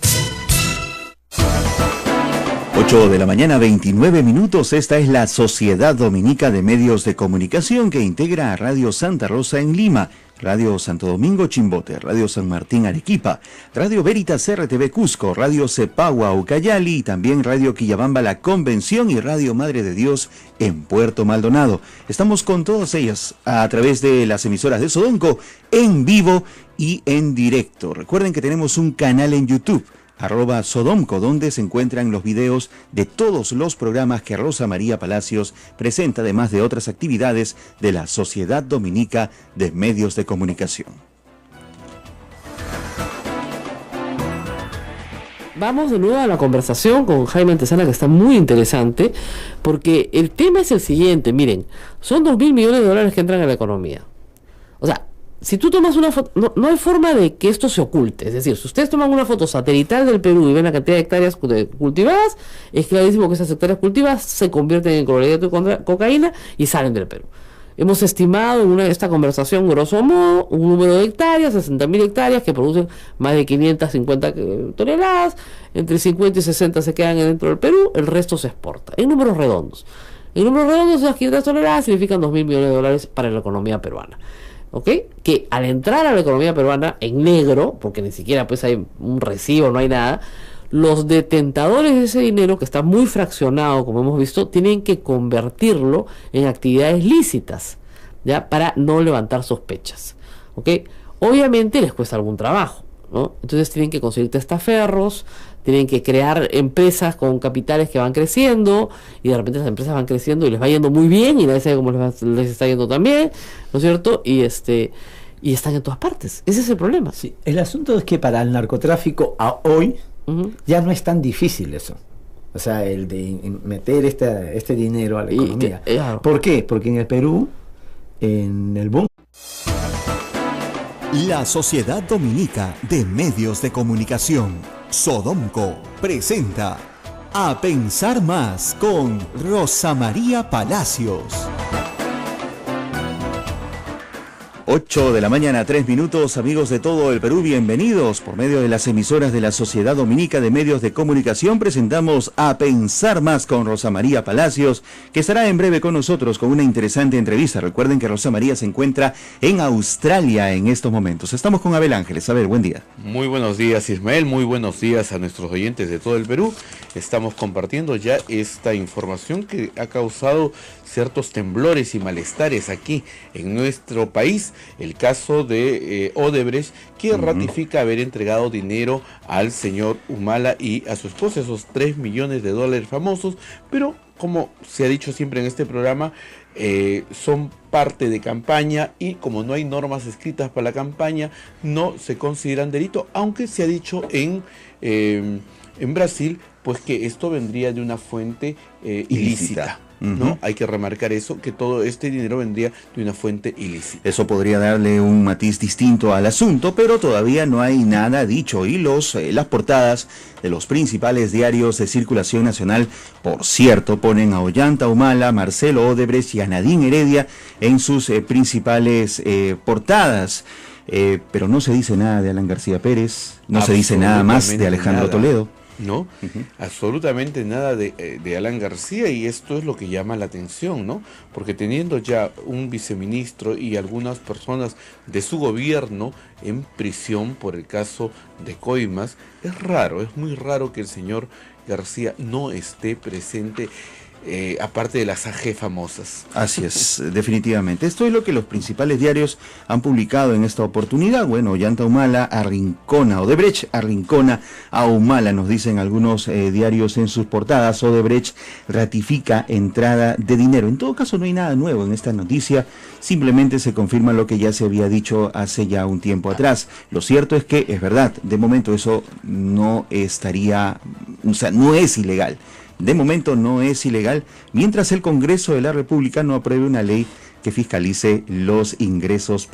8 de la mañana, 29 minutos. Esta es la Sociedad Dominica de Medios de Comunicación que integra a Radio Santa Rosa en Lima, Radio Santo Domingo Chimbote, Radio San Martín Arequipa, Radio Veritas RTV Cusco, Radio Cepagua Ucayali y también Radio Quillabamba La Convención y Radio Madre de Dios en Puerto Maldonado. Estamos con todas ellas a través de las emisoras de Sodomco en vivo y en directo. Recuerden que tenemos un canal en YouTube. @sodomco, donde se encuentran los videos de todos los programas que Rosa María Palacios presenta, además de otras actividades de la Sociedad Dominica de Medios de Comunicación. Vamos de nuevo a la conversación con Jaime Antezana, que está muy interesante, porque el tema es el siguiente. Miren, son 2.000 millones de dólares que entran a la economía. O sea, si tú tomas una foto, no hay forma de que esto se oculte. Es decir, si ustedes toman una foto satelital del Perú y ven la cantidad de hectáreas cultivadas, es clarísimo que esas hectáreas cultivadas se convierten en clorhidrato de cocaína y salen del Perú. Hemos estimado en esta conversación, grosso modo, un número de hectáreas, 60.000 hectáreas, que producen más de 550 toneladas, entre 50 y 60 se quedan dentro del Perú, el resto se exporta, en números redondos. En números redondos, esas 500 toneladas significan 2.000 millones de dólares para la economía peruana. ¿Ok? Que al entrar a la economía peruana en negro, porque ni siquiera pues hay un recibo, no hay nada, los detentadores de ese dinero, que está muy fraccionado, como hemos visto, tienen que convertirlo en actividades lícitas, ¿ya? Para no levantar sospechas, ¿ok? Obviamente les cuesta algún trabajo, ¿no? Entonces tienen que conseguir testaferros, tienen que crear empresas con capitales que van creciendo, y de repente las empresas van creciendo y les va yendo muy bien, y nadie sabe cómo les está yendo también, ¿no es cierto? Y están en todas partes. Ese es el problema. Sí. El asunto es que para el narcotráfico a hoy ya no es tan difícil eso. O sea, el de meter este dinero a la economía. Claro. ¿Por qué? Porque en el Perú, en el boom. La Sociedad Dominica de Medios de Comunicación, Sodomco, presenta A Pensar Más con Rosa María Palacios. 8 de la mañana, 3 minutos, amigos de todo el Perú, bienvenidos. Por medio de las emisoras de la Sociedad Dominica de Medios de Comunicación, presentamos A Pensar Más con Rosa María Palacios, que estará en breve con nosotros con una interesante entrevista. Recuerden que Rosa María se encuentra en Australia en estos momentos. Estamos con Abel Ángeles. A ver, buen día. Muy buenos días, Ismael, muy buenos días a nuestros oyentes de todo el Perú. Estamos compartiendo ya esta información que ha causado ciertos temblores y malestares aquí en nuestro país. El caso de Odebrecht, que ratifica haber entregado dinero al señor Humala y a su esposa, esos 3 millones de dólares famosos, pero como se ha dicho siempre en este programa, son parte de campaña, y como no hay normas escritas para la campaña, no se consideran delito, aunque se ha dicho en Brasil, pues que esto vendría de una fuente ilícita. ¿No? Hay que remarcar eso, que todo este dinero vendría de una fuente ilícita. Eso podría darle un matiz distinto al asunto, pero todavía no hay nada dicho, y las portadas de los principales diarios de circulación nacional, por cierto, ponen a Ollanta Humala, Marcelo Odebrecht y a Nadine Heredia en sus principales portadas. Pero no se dice nada de Alan García Pérez, no se dice nada más de Alejandro Toledo. ¿No? Absolutamente nada de Alan García, y esto es lo que llama la atención, ¿no? Porque teniendo ya un viceministro y algunas personas de su gobierno en prisión por el caso de Coimas, es muy raro que el señor García no esté presente, aparte de las AG famosas. Así es, definitivamente. Esto es lo que los principales diarios han publicado en esta oportunidad. Bueno, Ollanta Humala arrincona, Odebrecht arrincona a Humala, nos dicen algunos diarios en sus portadas. Odebrecht ratifica entrada de dinero. En todo caso, no hay nada nuevo en esta noticia, simplemente se confirma lo que ya se había dicho hace ya un tiempo atrás. Lo cierto es que es verdad, de momento eso no estaría, o sea, no es ilegal. De momento no es ilegal, mientras el Congreso de la República no apruebe una ley que fiscalice los ingresos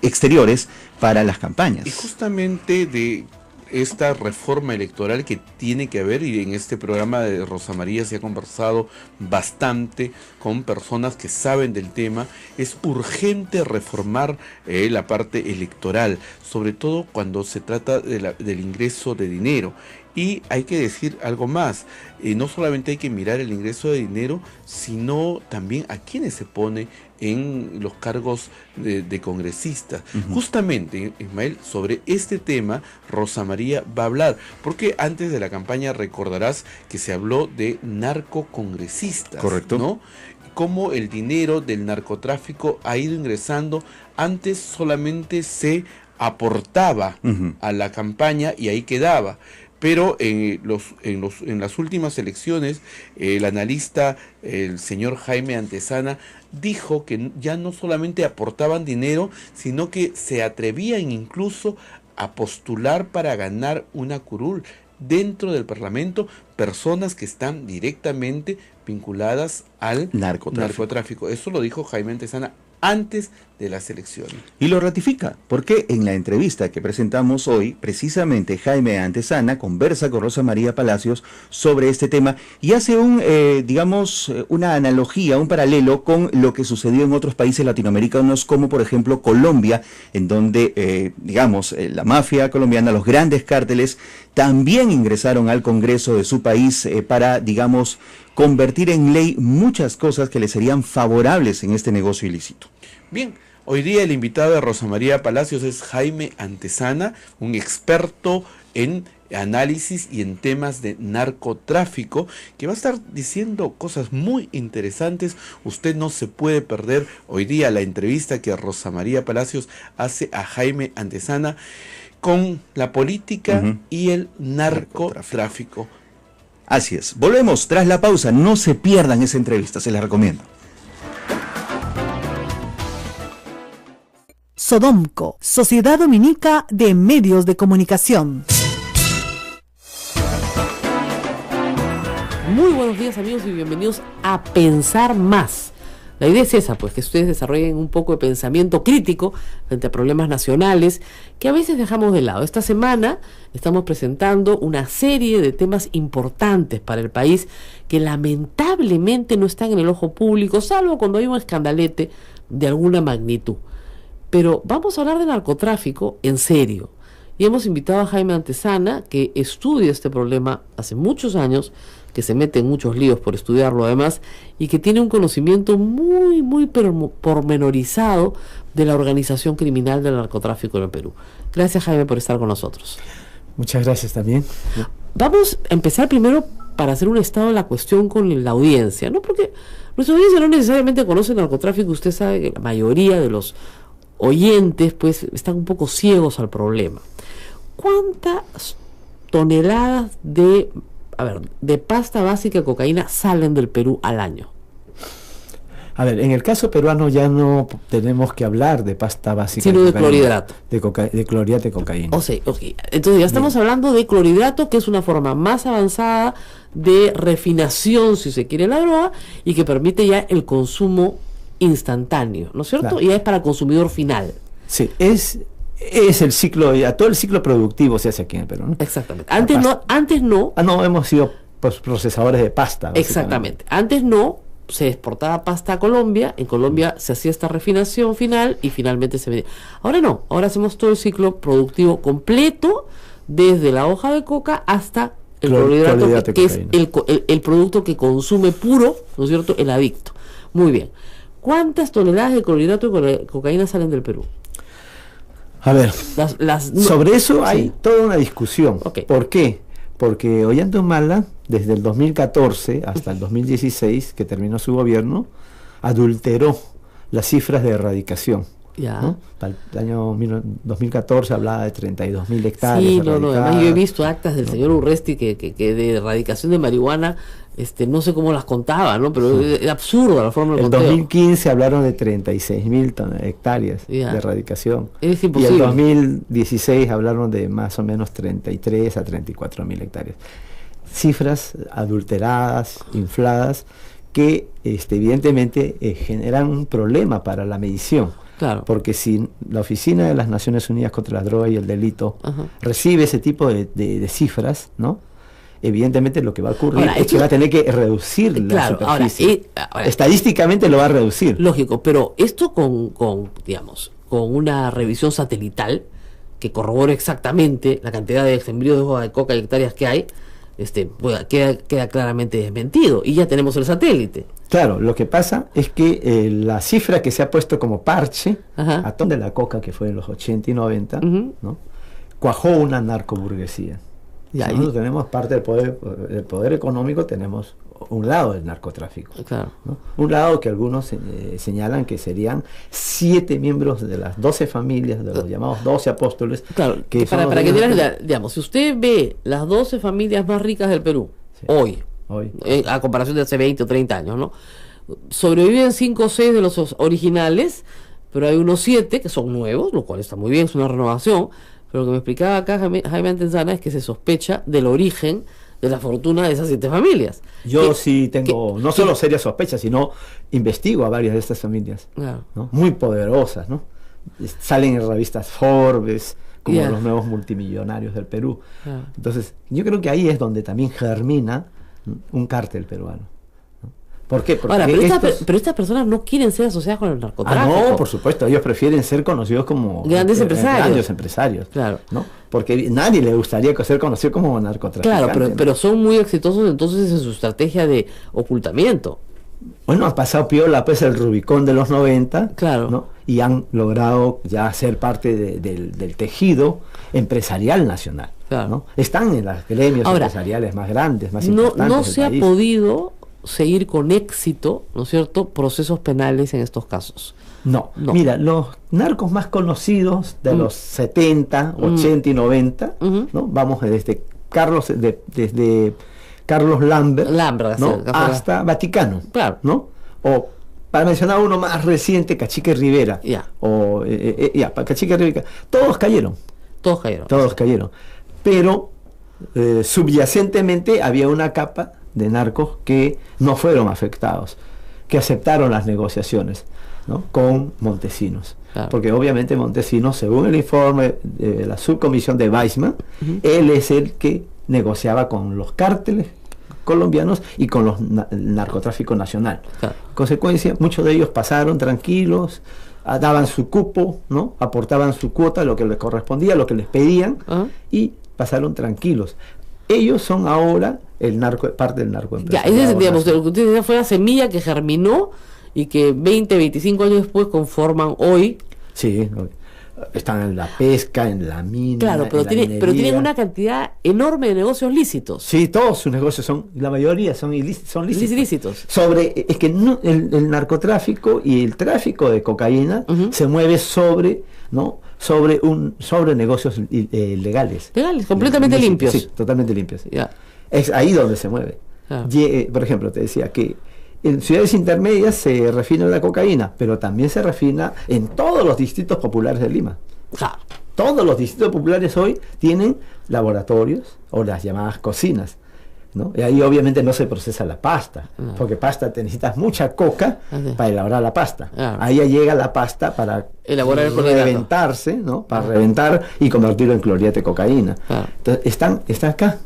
exteriores para las campañas. Y justamente de esta reforma electoral que tiene que haber, y en este programa de Rosa María se ha conversado bastante con personas que saben del tema, es urgente reformar la parte electoral, sobre todo cuando se trata del ingreso de dinero. Y hay que decir algo más, no solamente hay que mirar el ingreso de dinero, sino también a quienes se pone en los cargos de congresistas. Justamente, Ismael, sobre este tema Rosa María va a hablar, porque antes de la campaña recordarás que se habló de narcocongresistas. Correcto. ¿No? Cómo el dinero del narcotráfico ha ido ingresando. Antes solamente se aportaba a la campaña y ahí quedaba. pero en las últimas elecciones el analista, el señor Jaime Antesana, dijo que ya no solamente aportaban dinero, sino que se atrevían incluso a postular para ganar una curul dentro del Parlamento, personas que están directamente vinculadas al narcotráfico. Eso lo dijo Jaime Antesana antes de las elecciones. Y lo ratifica, porque en la entrevista que presentamos hoy, precisamente Jaime Antesana conversa con Rosa María Palacios sobre este tema y hace una analogía, un paralelo con lo que sucedió en otros países latinoamericanos, como por ejemplo Colombia, en donde, la mafia colombiana, los grandes cárteles, también ingresaron al Congreso de su país para, convertir en ley muchas cosas que le serían favorables en este negocio ilícito. Bien, hoy día el invitado de Rosa María Palacios es Jaime Antesana, un experto en análisis y en temas de narcotráfico, que va a estar diciendo cosas muy interesantes. Usted no se puede perder hoy día la entrevista que Rosa María Palacios hace a Jaime Antesana con la política y el narcotráfico. Así es. Volvemos tras la pausa. No se pierdan esa entrevista, se la recomiendo. Sodomco, Sociedad Dominica de Medios de Comunicación. Muy buenos días, amigos, y bienvenidos a Pensar Más. La idea es esa, pues, que ustedes desarrollen un poco de pensamiento crítico frente a problemas nacionales que a veces dejamos de lado. Esta semana estamos presentando una serie de temas importantes para el país que lamentablemente no están en el ojo público, salvo cuando hay un escandalete de alguna magnitud. Pero vamos a hablar de narcotráfico en serio. Y hemos invitado a Jaime Antesana, que estudia este problema hace muchos años, que se mete en muchos líos por estudiarlo además, y que tiene un conocimiento muy, muy pormenorizado de la organización criminal del narcotráfico en el Perú. Gracias, Jaime, por estar con nosotros. Muchas gracias también. Vamos a empezar primero para hacer un estado de la cuestión con la audiencia, ¿no? Porque nuestra audiencia no necesariamente conoce el narcotráfico. Usted sabe que la mayoría de los oyentes pues están un poco ciegos al problema. ¿Cuántas toneladas de pasta básica de cocaína salen del Perú al año? A ver, en el caso peruano ya no tenemos que hablar de pasta básica, sino de clorhidrato. De clorhidrato de cocaína. Entonces ya estamos hablando de clorhidrato, que es una forma más avanzada de refinación, si se quiere, la droga, y que permite ya el consumo instantáneo, ¿no es cierto? Claro. Y ya es para consumidor final. Sí, es el ciclo, ya todo el ciclo productivo se hace aquí en el Perú, ¿no? Exactamente. Antes no. No, hemos sido procesadores de pasta. Exactamente. Antes no se exportaba pasta a Colombia, en Colombia se hacía esta refinación final y finalmente se vendía. Ahora no, ahora hacemos todo el ciclo productivo completo, desde la hoja de coca hasta el clorhidrato, que es el producto que consume puro, ¿no es cierto?, el adicto. Muy bien. ¿Cuántas toneladas de clorhidrato de cocaína salen del Perú? A ver, sobre eso hay toda una discusión. Okay. ¿Por qué? Porque Ollanta desde el 2014 hasta el 2016, que terminó su gobierno, adulteró las cifras de erradicación. Ya. ¿No? Para el año 2014 hablaba de 32.000 hectáreas. Sí, además yo he visto actas del señor Urresti que de erradicación de marihuana, no sé cómo las contaba, ¿no? Pero es absurdo la forma de conteo. En 2015 hablaron de 36.000 hectáreas de erradicación. Es imposible. Y en 2016 hablaron de más o menos 33 a 34.000 hectáreas. Cifras adulteradas, infladas, que evidentemente generan un problema para la medición. Claro. Porque si la Oficina de las Naciones Unidas contra la Droga y el Delito recibe ese tipo de cifras, ¿no? Evidentemente lo que va a ocurrir es que va a tener que reducir la superficie. Ahora, estadísticamente lo va a reducir. Lógico, pero esto con una revisión satelital que corrobore exactamente la cantidad de extembrios de hoja de coca y hectáreas que hay, queda claramente desmentido y ya tenemos el satélite. Claro, lo que pasa es que la cifra que se ha puesto como parche a ton de la coca, que fue en los 80 y 90, ¿no? Cuajó una narcoburguesía. Nosotros tenemos parte del poder económico, tenemos un lado del narcotráfico. Claro. ¿No? Un lado que algunos señalan que serían 7 miembros de las 12 familias, de los llamados 12 apóstoles. Claro, que para que digamos, si usted ve las 12 familias más ricas del Perú, Sí. hoy, a comparación de hace 20 o 30 años, ¿no? Sobreviven 5 o 6 de los originales, pero hay unos 7 que son nuevos, lo cual está muy bien, es una renovación. Pero lo que me explicaba acá Jaime Antenzana es que se sospecha del origen de la fortuna de esas 7 familias. Yo sí tengo no solo serias sospechas, sino investigo a varias de estas familias, Claro. ¿no? Muy poderosas, ¿no? Salen en revistas Forbes como Yeah. los nuevos multimillonarios del Perú. Claro. Entonces, yo creo que ahí es donde también germina un cártel peruano. ¿No? ¿Por qué? Porque Ahora, pero, estos... pero estas personas no quieren ser asociadas con el narcotráfico. no, por supuesto, ellos prefieren ser conocidos como Grandes empresarios. grandes empresarios, Claro. ¿no? Porque nadie le gustaría ser conocido como narcotraficante. Claro, ¿no? pero son muy exitosos entonces en su estrategia de ocultamiento. Bueno, ha pasado piola pues el Rubicón de los 90, Claro. ¿no? Y han logrado ya ser parte del tejido empresarial nacional, Claro. ¿no? Están en los gremios Ahora, empresariales más grandes, más No, importantes no del se ha país. podido seguir con éxito, ¿no es cierto?, procesos penales en estos casos. No. No. Mira, los narcos más conocidos de los 70, 80 y 90, ¿no? Vamos desde Carlos Lambert, Lambert, ¿no? sí, hasta Vaticano, Claro. ¿no? O para mencionar uno más reciente, Cacique Rivera, Ya. o Cacique Rivera, todos cayeron, Todos cayeron. pero subyacentemente había una capa de narcos que no fueron afectados, que aceptaron las negociaciones, ¿no? Con Montesinos. Claro. Porque obviamente Montesinos, según el informe de la subcomisión de Weissman, él es el que negociaba con los cárteles colombianos y con los narcotráfico nacional. Claro. En consecuencia, muchos de ellos pasaron tranquilos, daban su cupo, ¿no? Aportaban su cuota, lo que les correspondía, lo que les pedían, Ajá. y pasaron tranquilos. Ellos son ahora parte del Ya, narcoempresariado. ese es, digamos, nacional. lo que usted decía fue la semilla que germinó y que 20, 25 años después conforman hoy. Sí, están en la pesca, en la mina. Claro, pero, en la pero tienen minería. una cantidad enorme de negocios lícitos. Sí, todos sus negocios la mayoría son lícitos. Lícitos. Es que el narcotráfico y el tráfico de cocaína se mueve sobre negocios legales. Legales, completamente Lícitos, limpios. Sí, totalmente limpios. Ya. Es ahí donde se mueve. Claro. Por ejemplo, te decía que en ciudades intermedias se refina la cocaína, pero también se refina en todos los distritos populares de Lima. Claro. Todos los distritos populares hoy tienen laboratorios o las llamadas cocinas, ¿no? Y ahí obviamente no se procesa la pasta, porque pasta te necesitas mucha coca Así. para elaborar la pasta. Claro. Ahí ya llega la pasta para Elaborar el clorhidrato. reventarse, ¿no? Para reventar y convertirlo en clorhidrato de cocaína. Claro. Entonces están acá.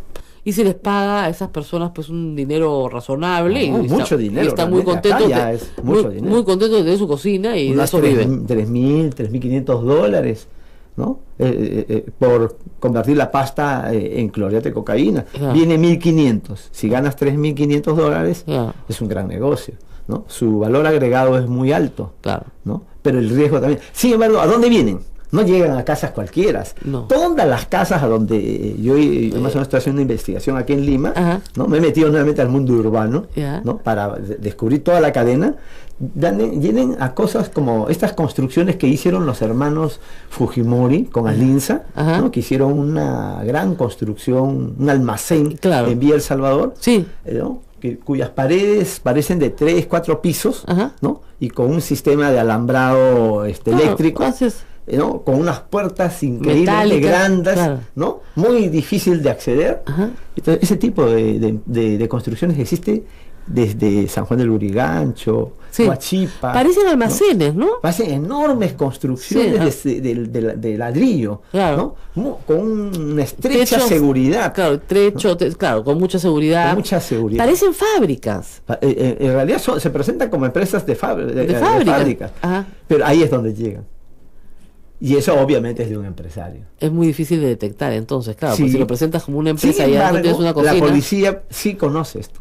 Y se les paga a esas personas pues un dinero razonable. No, y mucho dinero, Y están muy realmente. Acá contentos, ya es mucho dinero. muy contentos de tener su cocina y de Unas eso viven. 3.000, 3.500 dólares, ¿no? Por convertir la pasta en clorhidrato de cocaína. Claro. Viene 1.500. Si ganas 3.500 dólares, Claro. es un gran negocio, ¿no? Su valor agregado es muy alto, Claro. ¿no? Pero el riesgo también. Sin embargo, ¿a dónde vienen? No llegan a casas cualquiera. No. Todas las casas a donde yo más o menos estoy haciendo una investigación aquí en Lima, Ajá. ¿no? Me he metido nuevamente al mundo urbano, Ya. ¿no? Para descubrir toda la cadena. Vienen a cosas como estas construcciones que hicieron los hermanos Fujimori con Alinsa, Ajá. ¿no? Que hicieron una gran construcción, un almacén Claro. en Villa El Salvador, Sí. ¿no? Cuyas paredes parecen de 3, 4 pisos, Ajá. ¿no? Y con un sistema de alambrado Claro, eléctrico, entonces, ¿no? Con unas puertas increíblemente Metálicas, grandes, claro. ¿no? Muy difícil de acceder. Ajá. Entonces, ese tipo de construcciones existe desde San Juan del Lurigancho, sí. Huachipa. Parecen almacenes, ¿no? Parecen enormes construcciones Sí, de ladrillo, Claro. ¿no? Con una estrecha Techos, seguridad. Claro, claro, con mucha seguridad. Con mucha seguridad. Parecen fábricas. En realidad se presentan como empresas de fábricas. fábricas, Ajá. pero ahí es donde llegan. Y eso obviamente es de un empresario. Es muy difícil de detectar, entonces, claro, Sí. porque si lo presentas como una Sin empresa y ya no embargo, tienes una la cocina. policía sí conoce esto.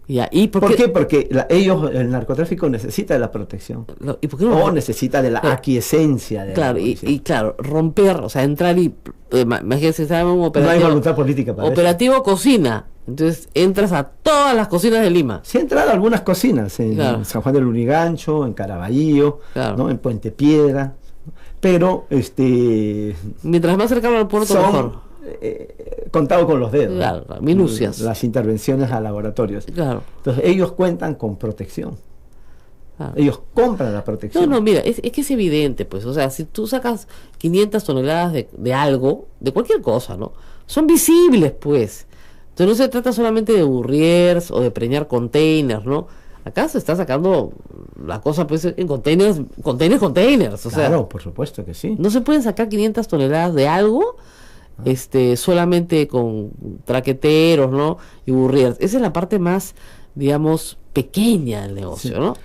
Ya, ¿y por ¿Por qué? qué? Porque el narcotráfico necesita de la protección. ¿Y por qué no? O necesita de la Claro. aquiescencia de Claro, la y policía. claro, romper, o sea, entrar y imagínense, se llama un No hay operativo, voluntad política para operativo cocina, Entonces entras a todas las cocinas de Lima. Sí, he entrado a algunas cocinas, en Claro. San Juan del Lurigancho, en Caraballo, Claro. ¿no? En Puente Piedra, pero Mientras más cercano al puerto, son mejor. contados con los dedos, Claro, minucias. las intervenciones a laboratorios. Claro. Entonces ellos cuentan con protección, Claro. ellos compran la protección. No, mira, es que es evidente, pues, o sea, si tú sacas 500 toneladas de algo, de cualquier cosa, ¿no? Son visibles, pues. Entonces no se trata solamente de burriers o de preñar containers, ¿no? Acá se está sacando la cosa, pues, en containers, o sea, Claro, por supuesto que sí. no se pueden sacar 500 toneladas de algo, solamente con traqueteros, ¿no? Y burriers. Esa es la parte más, digamos, pequeña del negocio, Sí. ¿no?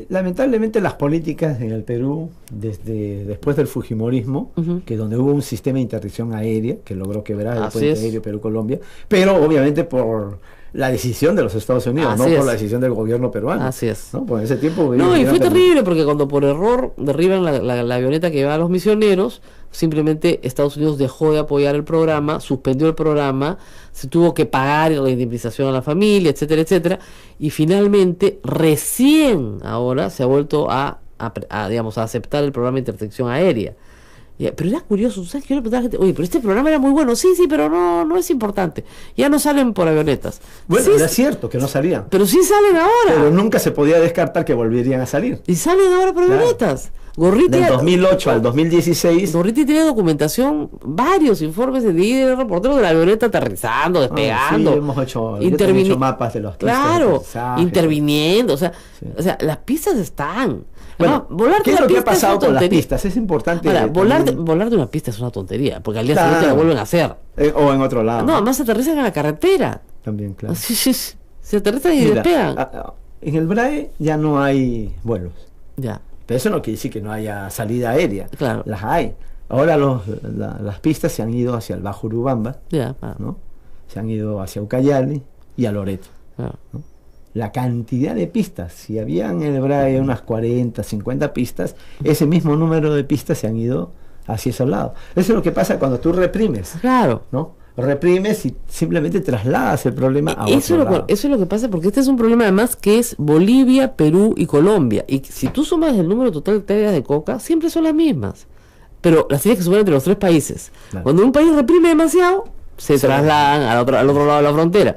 Lamentablemente las políticas en el Perú, después del Fujimorismo, Ujú. que donde hubo un sistema de interdicción aérea que logró quebrar el Así puente es. aéreo Perú-Colombia, pero obviamente por la decisión de los Estados Unidos, Así no es. por la decisión del gobierno peruano. Así es. ¿No? Pues en ese tiempo No, y ellos fue eran terrible porque cuando por error derriban la avioneta que llevaba a los misioneros, simplemente Estados Unidos dejó de apoyar el programa, suspendió el programa, se tuvo que pagar la indemnización a la familia, etcétera, etcétera, y finalmente recién ahora se ha vuelto digamos, a aceptar el programa de interdicción aérea. Pero era curioso, ¿sabes qué? Yo le preguntaba a la gente, oye, pero este programa era muy bueno, sí, pero no es importante, ya no salen por avionetas. Bueno, Sí, era cierto que no salían, pero sí salen ahora. pero nunca se podía descartar que volverían a salir. Y salen ahora por Claro. avionetas. Gorriti, Del 2008 al 2016, Gorriti tiene documentación, varios informes de reporteros de la avioneta aterrizando, despegando. sí, hemos hecho mapas de los pistas de Claro, aterrizaje. interviniendo, o sea, Sí. las pistas están. Bueno, Además, volar de ¿qué es una lo que ha pista es pasado una con las tontería. pistas? Es importante. Ahora, también, volar de una pista es una tontería, porque al día Claro. siguiente la vuelven a hacer. o en otro lado. No, además se aterrizan en la carretera. También, claro. Sí, se aterrizan y Mira, despegan. en el BRAE ya no hay vuelos. Ya, Pero eso no quiere decir que no haya salida aérea. Claro. Las hay. Ahora las pistas se han ido hacia el Bajo Urubamba, ya, ¿no? Se han ido hacia Ucayali y a Loreto. claro. La cantidad de pistas, si habían en el BRAE unas 40, 50 pistas, ese mismo número de pistas se han ido hacia esos lados. Eso es lo que pasa cuando tú reprimes, Claro. ¿no? Reprimes y simplemente trasladas el problema a Eso otro lado. es lo que pasa, porque este es un problema además que es Bolivia, Perú y Colombia. Y si tú sumas el número total de hectáreas de coca, siempre son las mismas. Pero las tienes que sumar entre los tres países. Claro. Cuando un país reprime demasiado, se Sí. trasladan al otro lado de la frontera.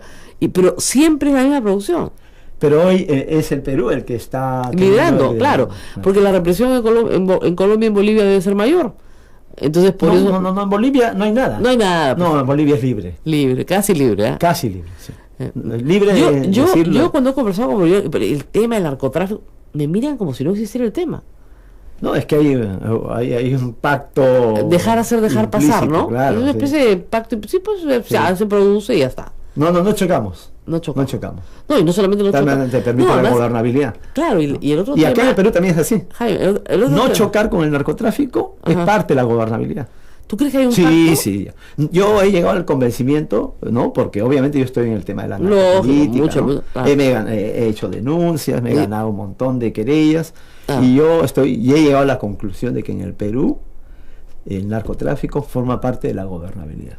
Pero siempre es la misma producción. Pero hoy es el Perú el que está Liderando, teniendo claro. Porque la represión en Colombia y en Bolivia debe ser mayor. Entonces, por eso no, en Bolivia no hay nada. no hay nada. pues, No, en Bolivia es libre. libre, casi libre. ¿eh? Casi libre, sí. Eh, Libre de yo decirlo. cuando he conversado con Bolivia, pero el tema del narcotráfico, me miran como si no existiera el tema. No, es que hay un pacto. Dejar hacer, dejar pasar, implícito, ¿no? Claro, es una sí. especie de pacto, sí, pues se produce y ya está. No chocamos. No chocamos. No chocamos. No, y no solamente no También chocamos. te permite No, la además, gobernabilidad. claro, y el otro Y acá tema, en el Perú también es así. Jaime, el otro No tema, chocar con el narcotráfico es Ajá. parte de la gobernabilidad. ¿tú crees que hay un Sí, pacto? sí. Yo he llegado al convencimiento, ¿no? Porque obviamente yo estoy en el tema de la Lógico, narcopolítica, mucho, ¿no? claro. He hecho denuncias, me he Sí. ganado un montón de querellas Ah. y y he llegado a la conclusión de que en el Perú el narcotráfico forma parte de la gobernabilidad.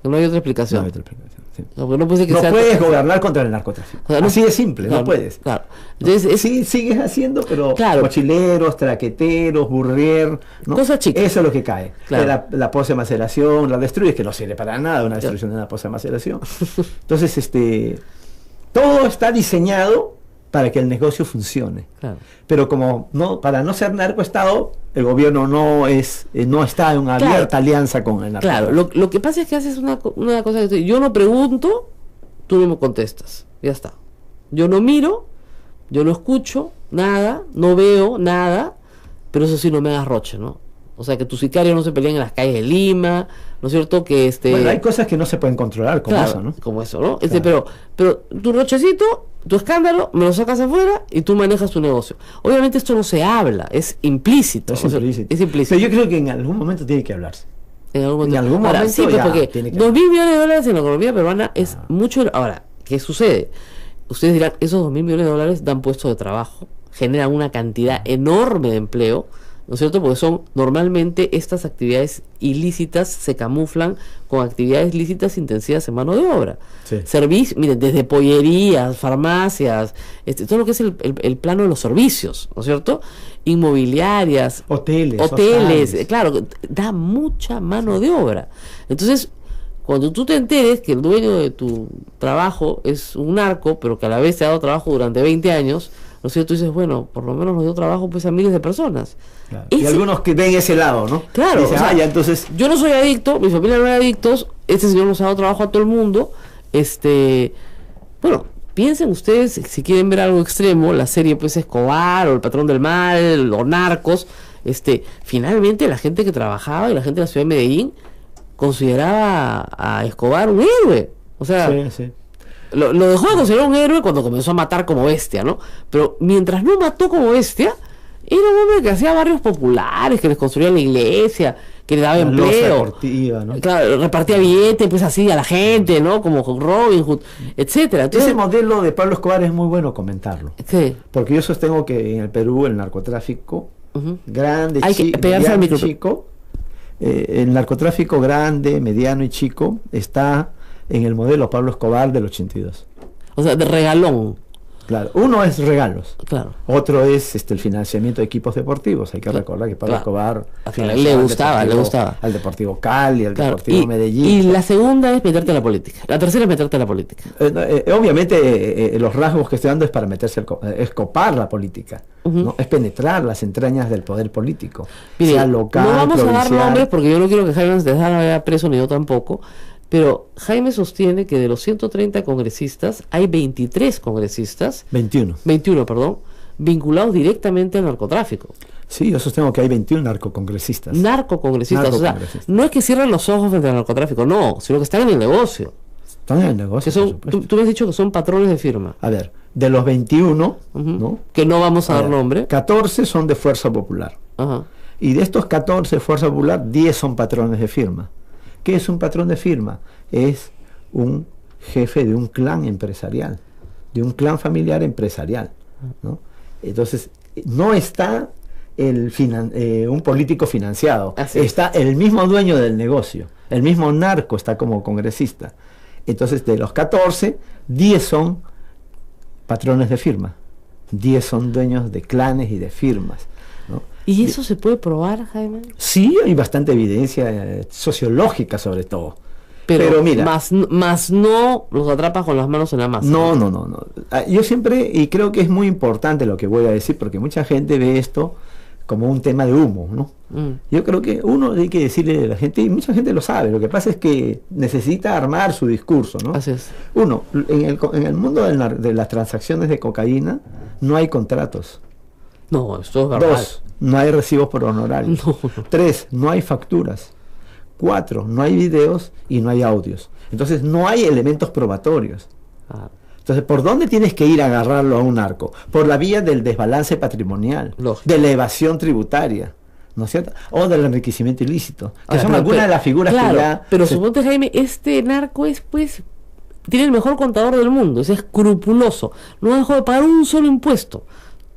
No hay otra No explicación. hay otra explicación, sí. No, porque no puede ser que No sea- puedes gobernar contra el narcotráfico. O sea, no- Así de simple, claro, no puedes. Claro. Entonces, Sí, sigues haciendo, pero Claro. mochileros, traqueteros, burrier, ¿no? Cosas chicas. Eso es lo que cae. Claro. La poza de maceración, la destruyes, que no sirve para nada una destrucción de una poza de maceración. Entonces, todo está diseñado para que el negocio funcione. claro. Pero para no ser narcoestado, el gobierno no está en una Claro. abierta alianza con el Claro, narcotráfico. lo que pasa es que haces una cosa que yo no pregunto, tú no me contestas, ya está. Yo no miro, yo no escucho nada, no veo nada, pero eso sí no me hagas roche, ¿no? O sea, que tus sicarios no se peleen en las calles de Lima, ¿no es cierto? Que Bueno, hay cosas que no se pueden controlar, como claro, eso, ¿no? como eso, ¿no? Claro. Pero tu rochecito, tu escándalo, me lo sacas afuera y tú manejas tu negocio. Obviamente esto no se habla, es implícito. Es Eso- implícito. es implícito. Pero yo creo que en algún momento tiene que hablarse. En algún En algún Ahora, momento sí, pues ya porque tiene que 2.000 millones de dólares en la economía peruana es mucho. Ahora, ¿qué sucede? Ustedes dirán, esos 2.000 millones de dólares dan puestos de trabajo, generan una cantidad enorme de empleo ¿no es cierto? Porque normalmente estas actividades ilícitas se camuflan con actividades lícitas intensivas en mano de obra. Sí. Miren, desde pollerías, farmacias, todo lo que es el plano de los servicios, ¿no es cierto? Inmobiliarias, hoteles, hostales, claro, da mucha mano de obra. Entonces, cuando tú te enteres que el dueño de tu trabajo es un narco, pero que a la vez te ha dado trabajo durante 20 años, ¿no es cierto? Tú dices, bueno, por lo menos nos dio trabajo pues a miles de personas. Claro. Y algunos que ven ese lado, ¿no? Claro. Dicen, ya, entonces... Yo no soy adicto, mi familia no es adictos, este señor nos ha dado trabajo a todo el mundo. Bueno, piensen ustedes, si quieren ver algo extremo, la serie pues Escobar, o El Patrón del Mal, o Narcos, finalmente la gente que trabajaba y la gente de la ciudad de Medellín consideraba a Escobar un héroe. O sea... Sí. Lo dejó de considerar un héroe cuando comenzó a matar como bestia, ¿no? Pero mientras no mató como bestia, era un hombre que hacía barrios populares, que les construía la iglesia, que le daba empleo. Deportiva, ¿no? Claro, repartía billetes, pues así a la gente, ¿no? Como Robin Hood, etcétera. Entonces, ese modelo de Pablo Escobar es muy bueno comentarlo. Sí. Porque yo sostengo que en el Perú el narcotráfico grande, chico, el narcotráfico grande, mediano y chico está en el modelo Pablo Escobar del 82. O sea, de regalón. Claro, uno es regalos, claro. Otro es el financiamiento de equipos deportivos. Hay que recordar que Pablo Escobar le gustaba al Deportivo Cali, al Deportivo Medellín. Y la segunda es meterte a la política. La tercera es meterte a la política. Obviamente los rasgos que estoy dando es para meterse, es copar la política, ¿no? Es penetrar las entrañas del poder político. Mire, sea local, no vamos provincial. a dar nombres porque yo no quiero que Jaime se vaya preso ni yo tampoco. Pero Jaime sostiene que de los 130 congresistas, hay 23 congresistas, 21, perdón, vinculados directamente al narcotráfico. Sí, yo sostengo que hay 21 narcocongresistas. O sea, no es que cierren los ojos frente al narcotráfico, no, sino que están en el negocio. Están en el negocio, tú me has dicho que son patrones de firma. A ver, de los 21, ¿no? Que no vamos a dar nombre. 14 son de Fuerza Popular. Ajá. Y de estos 14 de Fuerza Popular, 10 son patrones de firma. ¿Qué es un patrón de firma? Es un jefe de un clan empresarial, de un clan familiar empresarial, ¿no? Entonces, no está un político financiado, está el mismo dueño del negocio, el mismo narco está como congresista. Entonces, de los 14, 10 son patrones de firma, 10 son dueños de clanes y de firmas, ¿no? ¿Y eso se puede probar, Jaime? Sí, hay bastante evidencia sociológica sobre todo. Pero mira, más no los atrapas con las manos en la masa. No. Yo siempre, y creo que es muy importante lo que voy a decir, porque mucha gente ve esto como un tema de humo, ¿no? Yo creo que uno hay que decirle a la gente, y mucha gente lo sabe, lo que pasa es que necesita armar su discurso, ¿no? Así es. Uno, en el mundo de las transacciones de cocaína no hay contratos. No, esto es verdad. 2, no hay recibos por honorarios. No. 3, no hay facturas. 4, no hay videos y no hay audios. Entonces no hay elementos probatorios. Entonces, ¿por dónde tienes que ir a agarrarlo a un narco? Por la vía del desbalance patrimonial, de la evasión tributaria, ¿no es cierto? O del enriquecimiento ilícito, que son algunas de las figuras que ya... Pero suponte, Jaime, este narco es, pues, tiene el mejor contador del mundo, es escrupuloso, no dejó de pagar un solo impuesto,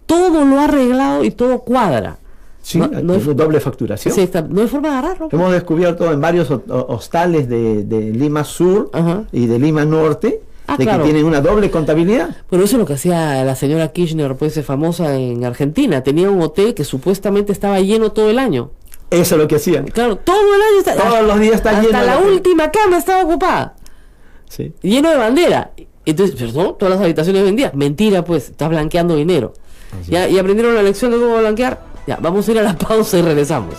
todo lo ha arreglado y todo cuadra. Sí, no hay doble facturación. Sí, no hay forma de agarrarlo. Hemos descubierto en varios hostales de Lima Sur y de Lima Norte que tienen una doble contabilidad. Pero eso es lo que hacía la señora Kirchner, pues famosa en Argentina. Tenía un hotel que supuestamente estaba lleno todo el año. Eso es lo que hacían. Claro, todo el año todos los días está lleno. Hasta la última cama estaba ocupada. Sí. Lleno de bandera. Entonces, perdón, todas las habitaciones vendías. Mentira, pues, estás blanqueando dinero. ¿Ya? ¿Y aprendieron la lección de cómo blanquear? Ya, vamos a ir a la pausa y regresamos.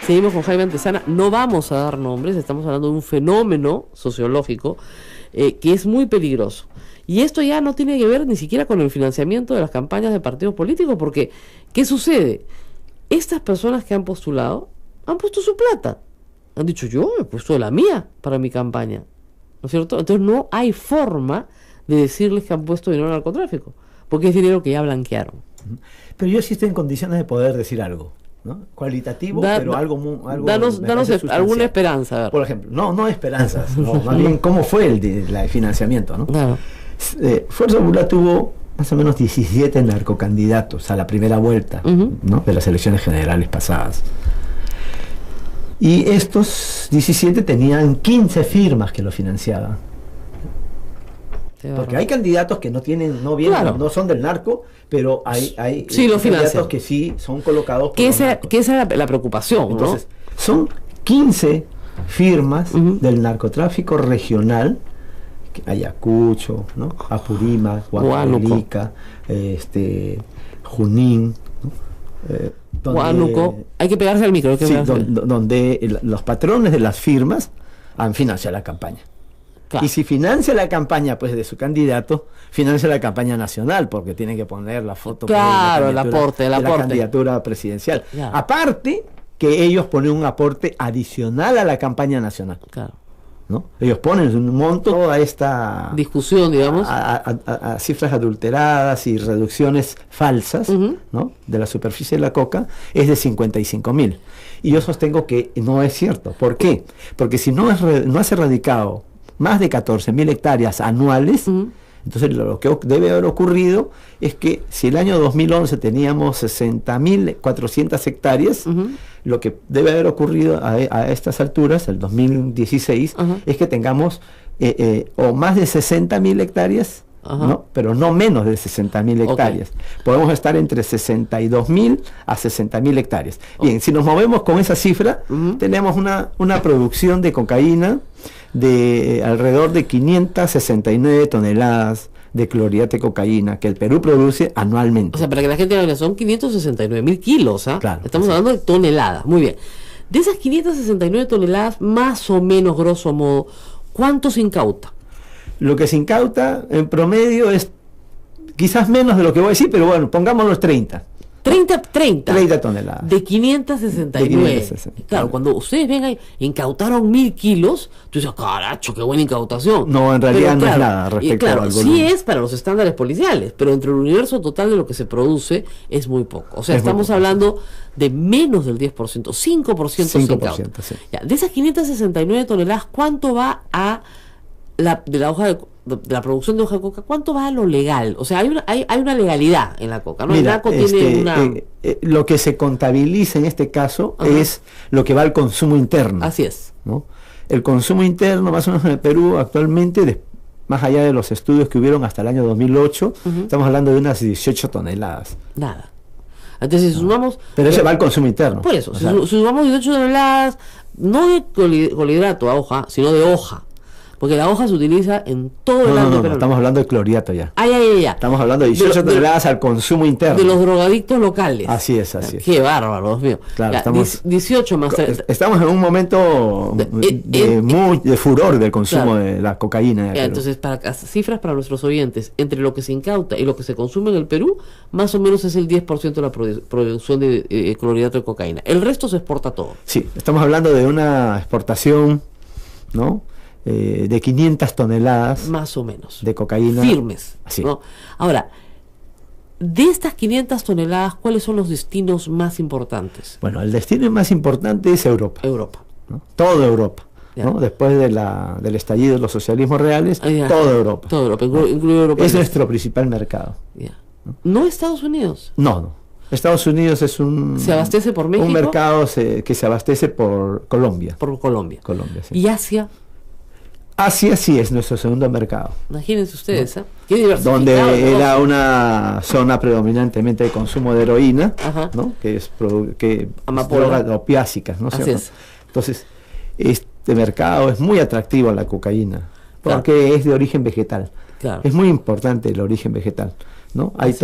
Seguimos con Jaime Antesana. No vamos a dar nombres, estamos hablando de un fenómeno sociológico que es muy peligroso. Y esto ya no tiene que ver ni siquiera con el financiamiento de las campañas de partidos políticos, porque ¿qué sucede? Estas personas que han postulado han puesto su plata. Han dicho, yo he puesto la mía para mi campaña, ¿no es cierto? Entonces no hay forma de decirles que han puesto dinero al narcotráfico, porque es dinero que ya blanquearon. Pero yo sí estoy en condiciones de poder decir algo, ¿no? Cualitativo, Da- pero da- algo danos me parece alguna sustancial. esperanza. A ver. Por ejemplo, no esperanzas, no, más bien cómo fue el financiamiento, ¿no? Claro. Fuerza Popular tuvo más o menos 17 narcocandidatos a la primera vuelta, ¿no? De las elecciones generales pasadas. Y estos 17 tenían 15 firmas que lo financiaban. Qué Porque bárbaro. hay candidatos que no vienen, Claro. no son del narco, pero hay Sí, lo financian. candidatos que sí son colocados por Que los esa narcos. es la preocupación, Entonces, son 15 firmas del narcotráfico regional, Ayacucho, ¿no? Apurímac, Huancavelica, Junín, ¿no? ¿no? Huánuco. Hay que pegarse al micro. Hay que sí, pegarse. donde los patrones de las firmas han financiado la campaña. Claro. Y si financia la campaña pues de su candidato, financia la campaña nacional, porque tiene que poner la foto pues, Claro, de el la candidatura- aporte, el de la aporte. candidatura presidencial. Claro. Aparte que ellos ponen un aporte adicional a la campaña nacional, Claro. ¿no? Ellos ponen un monto a esta Discusión, digamos. a cifras adulteradas y reducciones falsas, ¿no? De la superficie de la coca, es de 55.000. Y yo sostengo que no es cierto. ¿Por qué? Porque si no has erradicado más de 14.000 hectáreas anuales, entonces lo que debe haber ocurrido es que si el año 2011 teníamos 60.400 hectáreas, lo que debe haber ocurrido a estas alturas, el 2016, es que tengamos o más de 60.000 hectáreas, ¿no? Pero no menos de 60.000 hectáreas. Podemos estar entre 62.000 a 60.000 hectáreas. Bien, si nos movemos con esa cifra, tenemos una producción de cocaína de alrededor de 569 toneladas de clorhidrato de cocaína que el Perú produce anualmente. O sea, para que la gente vea, son 569.000 kilos, ¿ah? Claro, Estamos sí. hablando de toneladas. Muy bien. De esas 569 toneladas, más o menos, grosso modo, ¿cuánto se incauta? Lo que se incauta en promedio es quizás menos de lo que voy a decir, pero bueno, pongámoslo 30 30 toneladas. de 569. De 569. Claro, cuando ustedes ven ahí, incautaron 1.000 kilos, tú dices, caracho, qué buena incautación. No, en realidad Pero no es nada respecto claro, al sí volumen. es para los estándares policiales, pero entre el universo total de lo que se produce es muy poco. O sea, Es muy estamos poco, hablando de menos del 10%, 5% se incauta. 5%, sí. Ya, de esas 569 toneladas, ¿cuánto va a de la hoja de la producción de hoja de coca? ¿Cuánto va a lo legal? O sea, hay una legalidad en la coca, ¿no? Mira, el narco tiene una... lo que se contabiliza en este caso es lo que va al consumo interno. Así es. ¿No? El consumo interno, más o menos en el Perú, actualmente, más allá de los estudios que hubieron hasta el año 2008, estamos hablando de unas 18 toneladas. Nada. Entonces, si sumamos... Pero ese va al consumo interno. Por eso, O si sea, sumamos 18 toneladas, no de clorhidrato a hoja, sino de hoja. Porque la hoja se utiliza en todo el no, ámbito. no, estamos hablando de clorhidrato ya. Ya. Estamos hablando de 18 toneladas al consumo interno. De los drogadictos locales. Así es, así es. Qué bárbaro, Dios mío. Claro, Ya, estamos- 18 más... Estamos en un momento de furor del consumo Claro. de la cocaína. en el Ya, Perú. entonces, cifras para nuestros oyentes, entre lo que se incauta y lo que se consume en el Perú, más o menos es el 10% de la producción de clorhidrato de cocaína. El resto se exporta todo. Sí, estamos hablando de una exportación, ¿no? De 500 toneladas Más o menos. de cocaína. Firmes. Sí. ¿no? Ahora, de estas 500 toneladas, ¿cuáles son los destinos más importantes? Bueno, el destino más importante es Europa, Europa. ¿no? Toda Europa, Ya. ¿no? Después del estallido de los socialismos reales, Ya. toda Europa. Toda Europa, incluye Europa. Es del nuestro principal mercado. Este. Ya. No Estados Unidos. No. Estados Unidos es ¿Se abastece por México? un mercado que se abastece por Colombia. Por Colombia. Colombia, sí. Y Asia, Asia sí es nuestro segundo mercado, imagínense ustedes, ¿eh? Qué diversificado el donde negocio. era una zona predominantemente de consumo de heroína, Ajá. ¿no? Que es Amapola. drogas opiácicas, ¿no es Así cierto? es. Entonces, este mercado es muy atractivo a la cocaína, Claro. porque es de origen vegetal. Claro. Es muy importante el origen vegetal, ¿no? Hay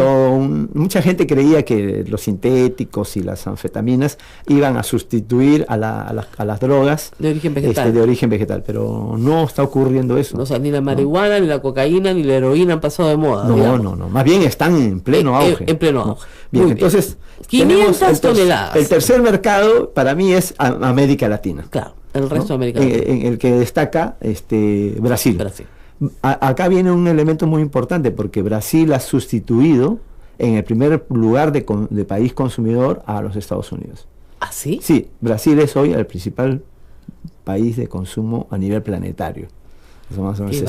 mucha gente creía que los sintéticos y las anfetaminas iban a sustituir a las drogas De origen vegetal. de origen vegetal, pero no está ocurriendo eso. O sea, ni la marihuana, ni la cocaína, ni la heroína han pasado de moda. No, digamos. no, más bien están en pleno auge. En pleno ¿no? auge. Bien, Muy bien. entonces 500 tenemos toneladas. el tercer mercado para mí es América Latina. Claro, el resto ¿no? de América Latina. En el que destaca Brasil. Brasil. Acá viene un elemento muy importante porque Brasil ha sustituido en el primer lugar de país consumidor a los Estados Unidos. ¿Ah, sí? Sí, Brasil es hoy el principal país de consumo a nivel planetario. Eso más o menos Qué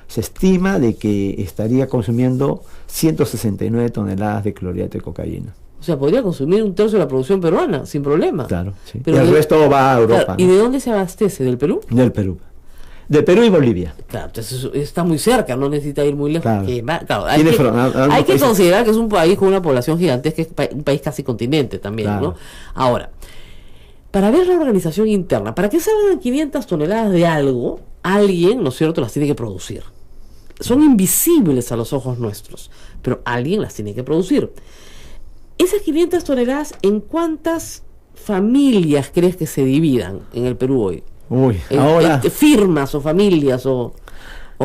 se estima de que estaría consumiendo 169 toneladas de clorhidrato de cocaína. O sea, podría consumir un tercio de la producción peruana, sin problema. Claro, sí. Pero el resto va a Europa. Claro, ¿y de dónde se abastece? ¿Del Perú? Del Perú. De Perú y Bolivia. Claro, entonces está muy cerca, no necesita ir muy lejos. Claro. Claro, Tiene hay que países. considerar que es un país con una población gigantesca, es un país casi continente también, Claro. ¿no? Ahora, para ver la organización interna, para que salgan 500 toneladas de algo, alguien, ¿no es cierto?, las tiene que producir. Son invisibles a los ojos nuestros, pero alguien las tiene que producir. Esas 500 toneladas, ¿en cuántas familias crees que se dividan en el Perú hoy? Uy, En ahora, firmas o familias o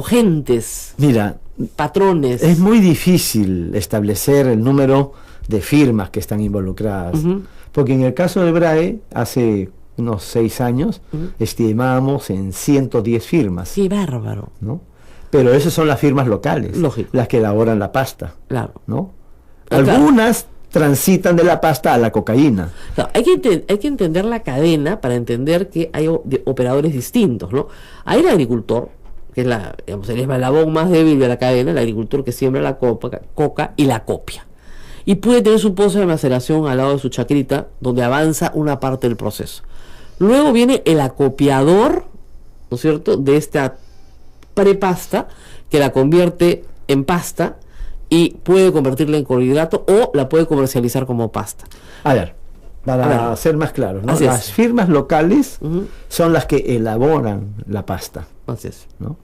gentes, mira, patrones. es muy difícil establecer el número de firmas que están involucradas. Ujú. Porque en el caso de BRAE, hace unos 6 años, estimábamos en 110 firmas, Qué bárbaro. ¿no? Pero esas son las firmas locales, Lógico. las que elaboran la pasta, Claro. ¿no? Claro. Algunas transitan de la pasta a la cocaína. Claro, hay que entender la cadena para entender que hay operadores distintos, ¿no? Hay el agricultor, que es digamos, el eslabón más débil de la cadena, el agricultor que siembra la coca y la copia. Y puede tener su pozo de maceración al lado de su chacrita, donde avanza una parte del proceso. Luego viene el acopiador, ¿no es cierto?, de esta prepasta, que la convierte en pasta y puede convertirla en carbohidrato o la puede comercializar como pasta. A ver, para A ver. ser más claros, ¿no? Así es. Las firmas locales Ujú. son las que elaboran la pasta, Así es. ¿no?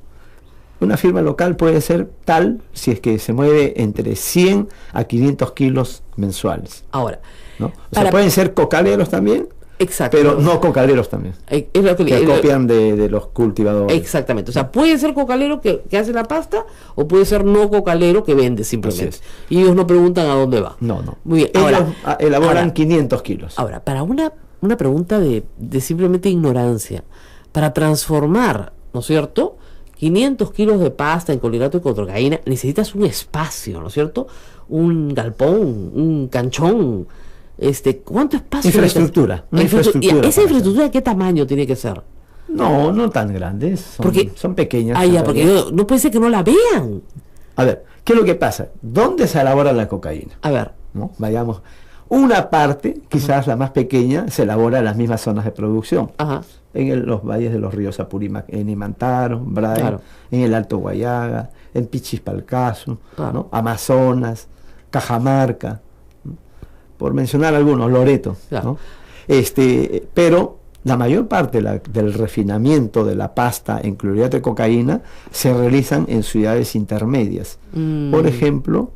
Una firma local puede ser tal si es que se mueve entre 100 a 500 kilos mensuales, Ahora, ¿no? O sea, para- pueden ser cocaleros también, exacto. pero no cocaleros también, Es lo que que le- copian de los cultivadores. Exactamente. O sea, puede ser cocalero que hace la pasta o puede ser no cocalero que vende simplemente. Así Y ellos no preguntan a dónde va. No, no. Muy bien. Ellos Ahora, elaboran ahora, 500 kilos. Ahora, para una pregunta de simplemente ignorancia, para transformar, ¿no es cierto?, 500 kilos de pasta en carbohidrato y cocaína, necesitas un espacio, ¿no es cierto? Un galpón, un canchón. ¿Cuánto espacio? Infraestructura, una infraestructura ¿Esa para infraestructura de qué tamaño tiene que ser? No, no tan grandes, son pequeñas. Ah, en ya, porque realidad. no puede ser que no la vean. A ver, ¿qué es lo que pasa? ¿Dónde se elabora la cocaína? A ver, ¿No? Vayamos. Una parte, quizás la más pequeña, se elabora en las mismas zonas de producción. ajá, En los valles de los ríos Apurímac, en Imantaro, Brae, Claro. en el Alto Guayaga, en Pichispalcazo, Claro. ¿no? Amazonas, Cajamarca, ¿no? Por mencionar algunos, Loreto. Claro. ¿No? Pero la mayor parte del refinamiento de la pasta en clorhidrato de cocaína se realizan en ciudades intermedias. Mm. Por ejemplo,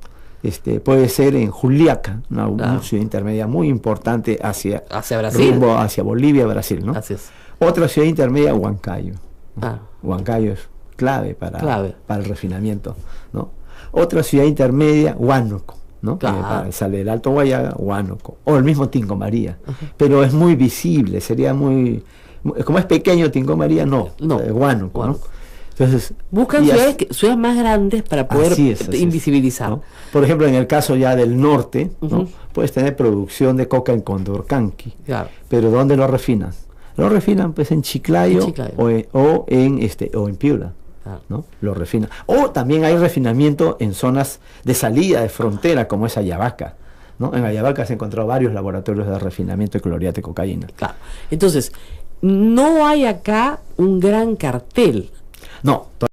puede ser en Juliaca, una Claro. ciudad intermedia muy importante hacia Brasil. rumbo hacia Bolivia, Brasil, ¿no? Así es. Otra ciudad intermedia, Huancayo. Ah, Huancayo es clave para el refinamiento, ¿no? Otra ciudad intermedia, Huánuco, ¿no? Claro. Sale del Alto Guayaga, Huánuco, o el mismo Tingo María, pero es muy visible, sería como es pequeño Tingo María, no, Huánuco, ¿no? Huánuco. Entonces, buscan y ciudades más grandes para poder así es, invisibilizar. ¿no? Por ejemplo, en el caso ya del norte, ¿no? Ujú. Puedes tener producción de coca en Condorcanqui, Claro. pero ¿dónde lo refinan? Lo refinan pues en Chiclayo, En Chiclayo. o en Piura, Claro. ¿no? Lo refinan. O también hay refinamiento en zonas de salida de frontera, como es Ayabaca, ¿no? En Ayabaca se encontró varios laboratorios de refinamiento de clorhidrato de cocaína. Claro. Entonces, no hay acá un gran cartel. No,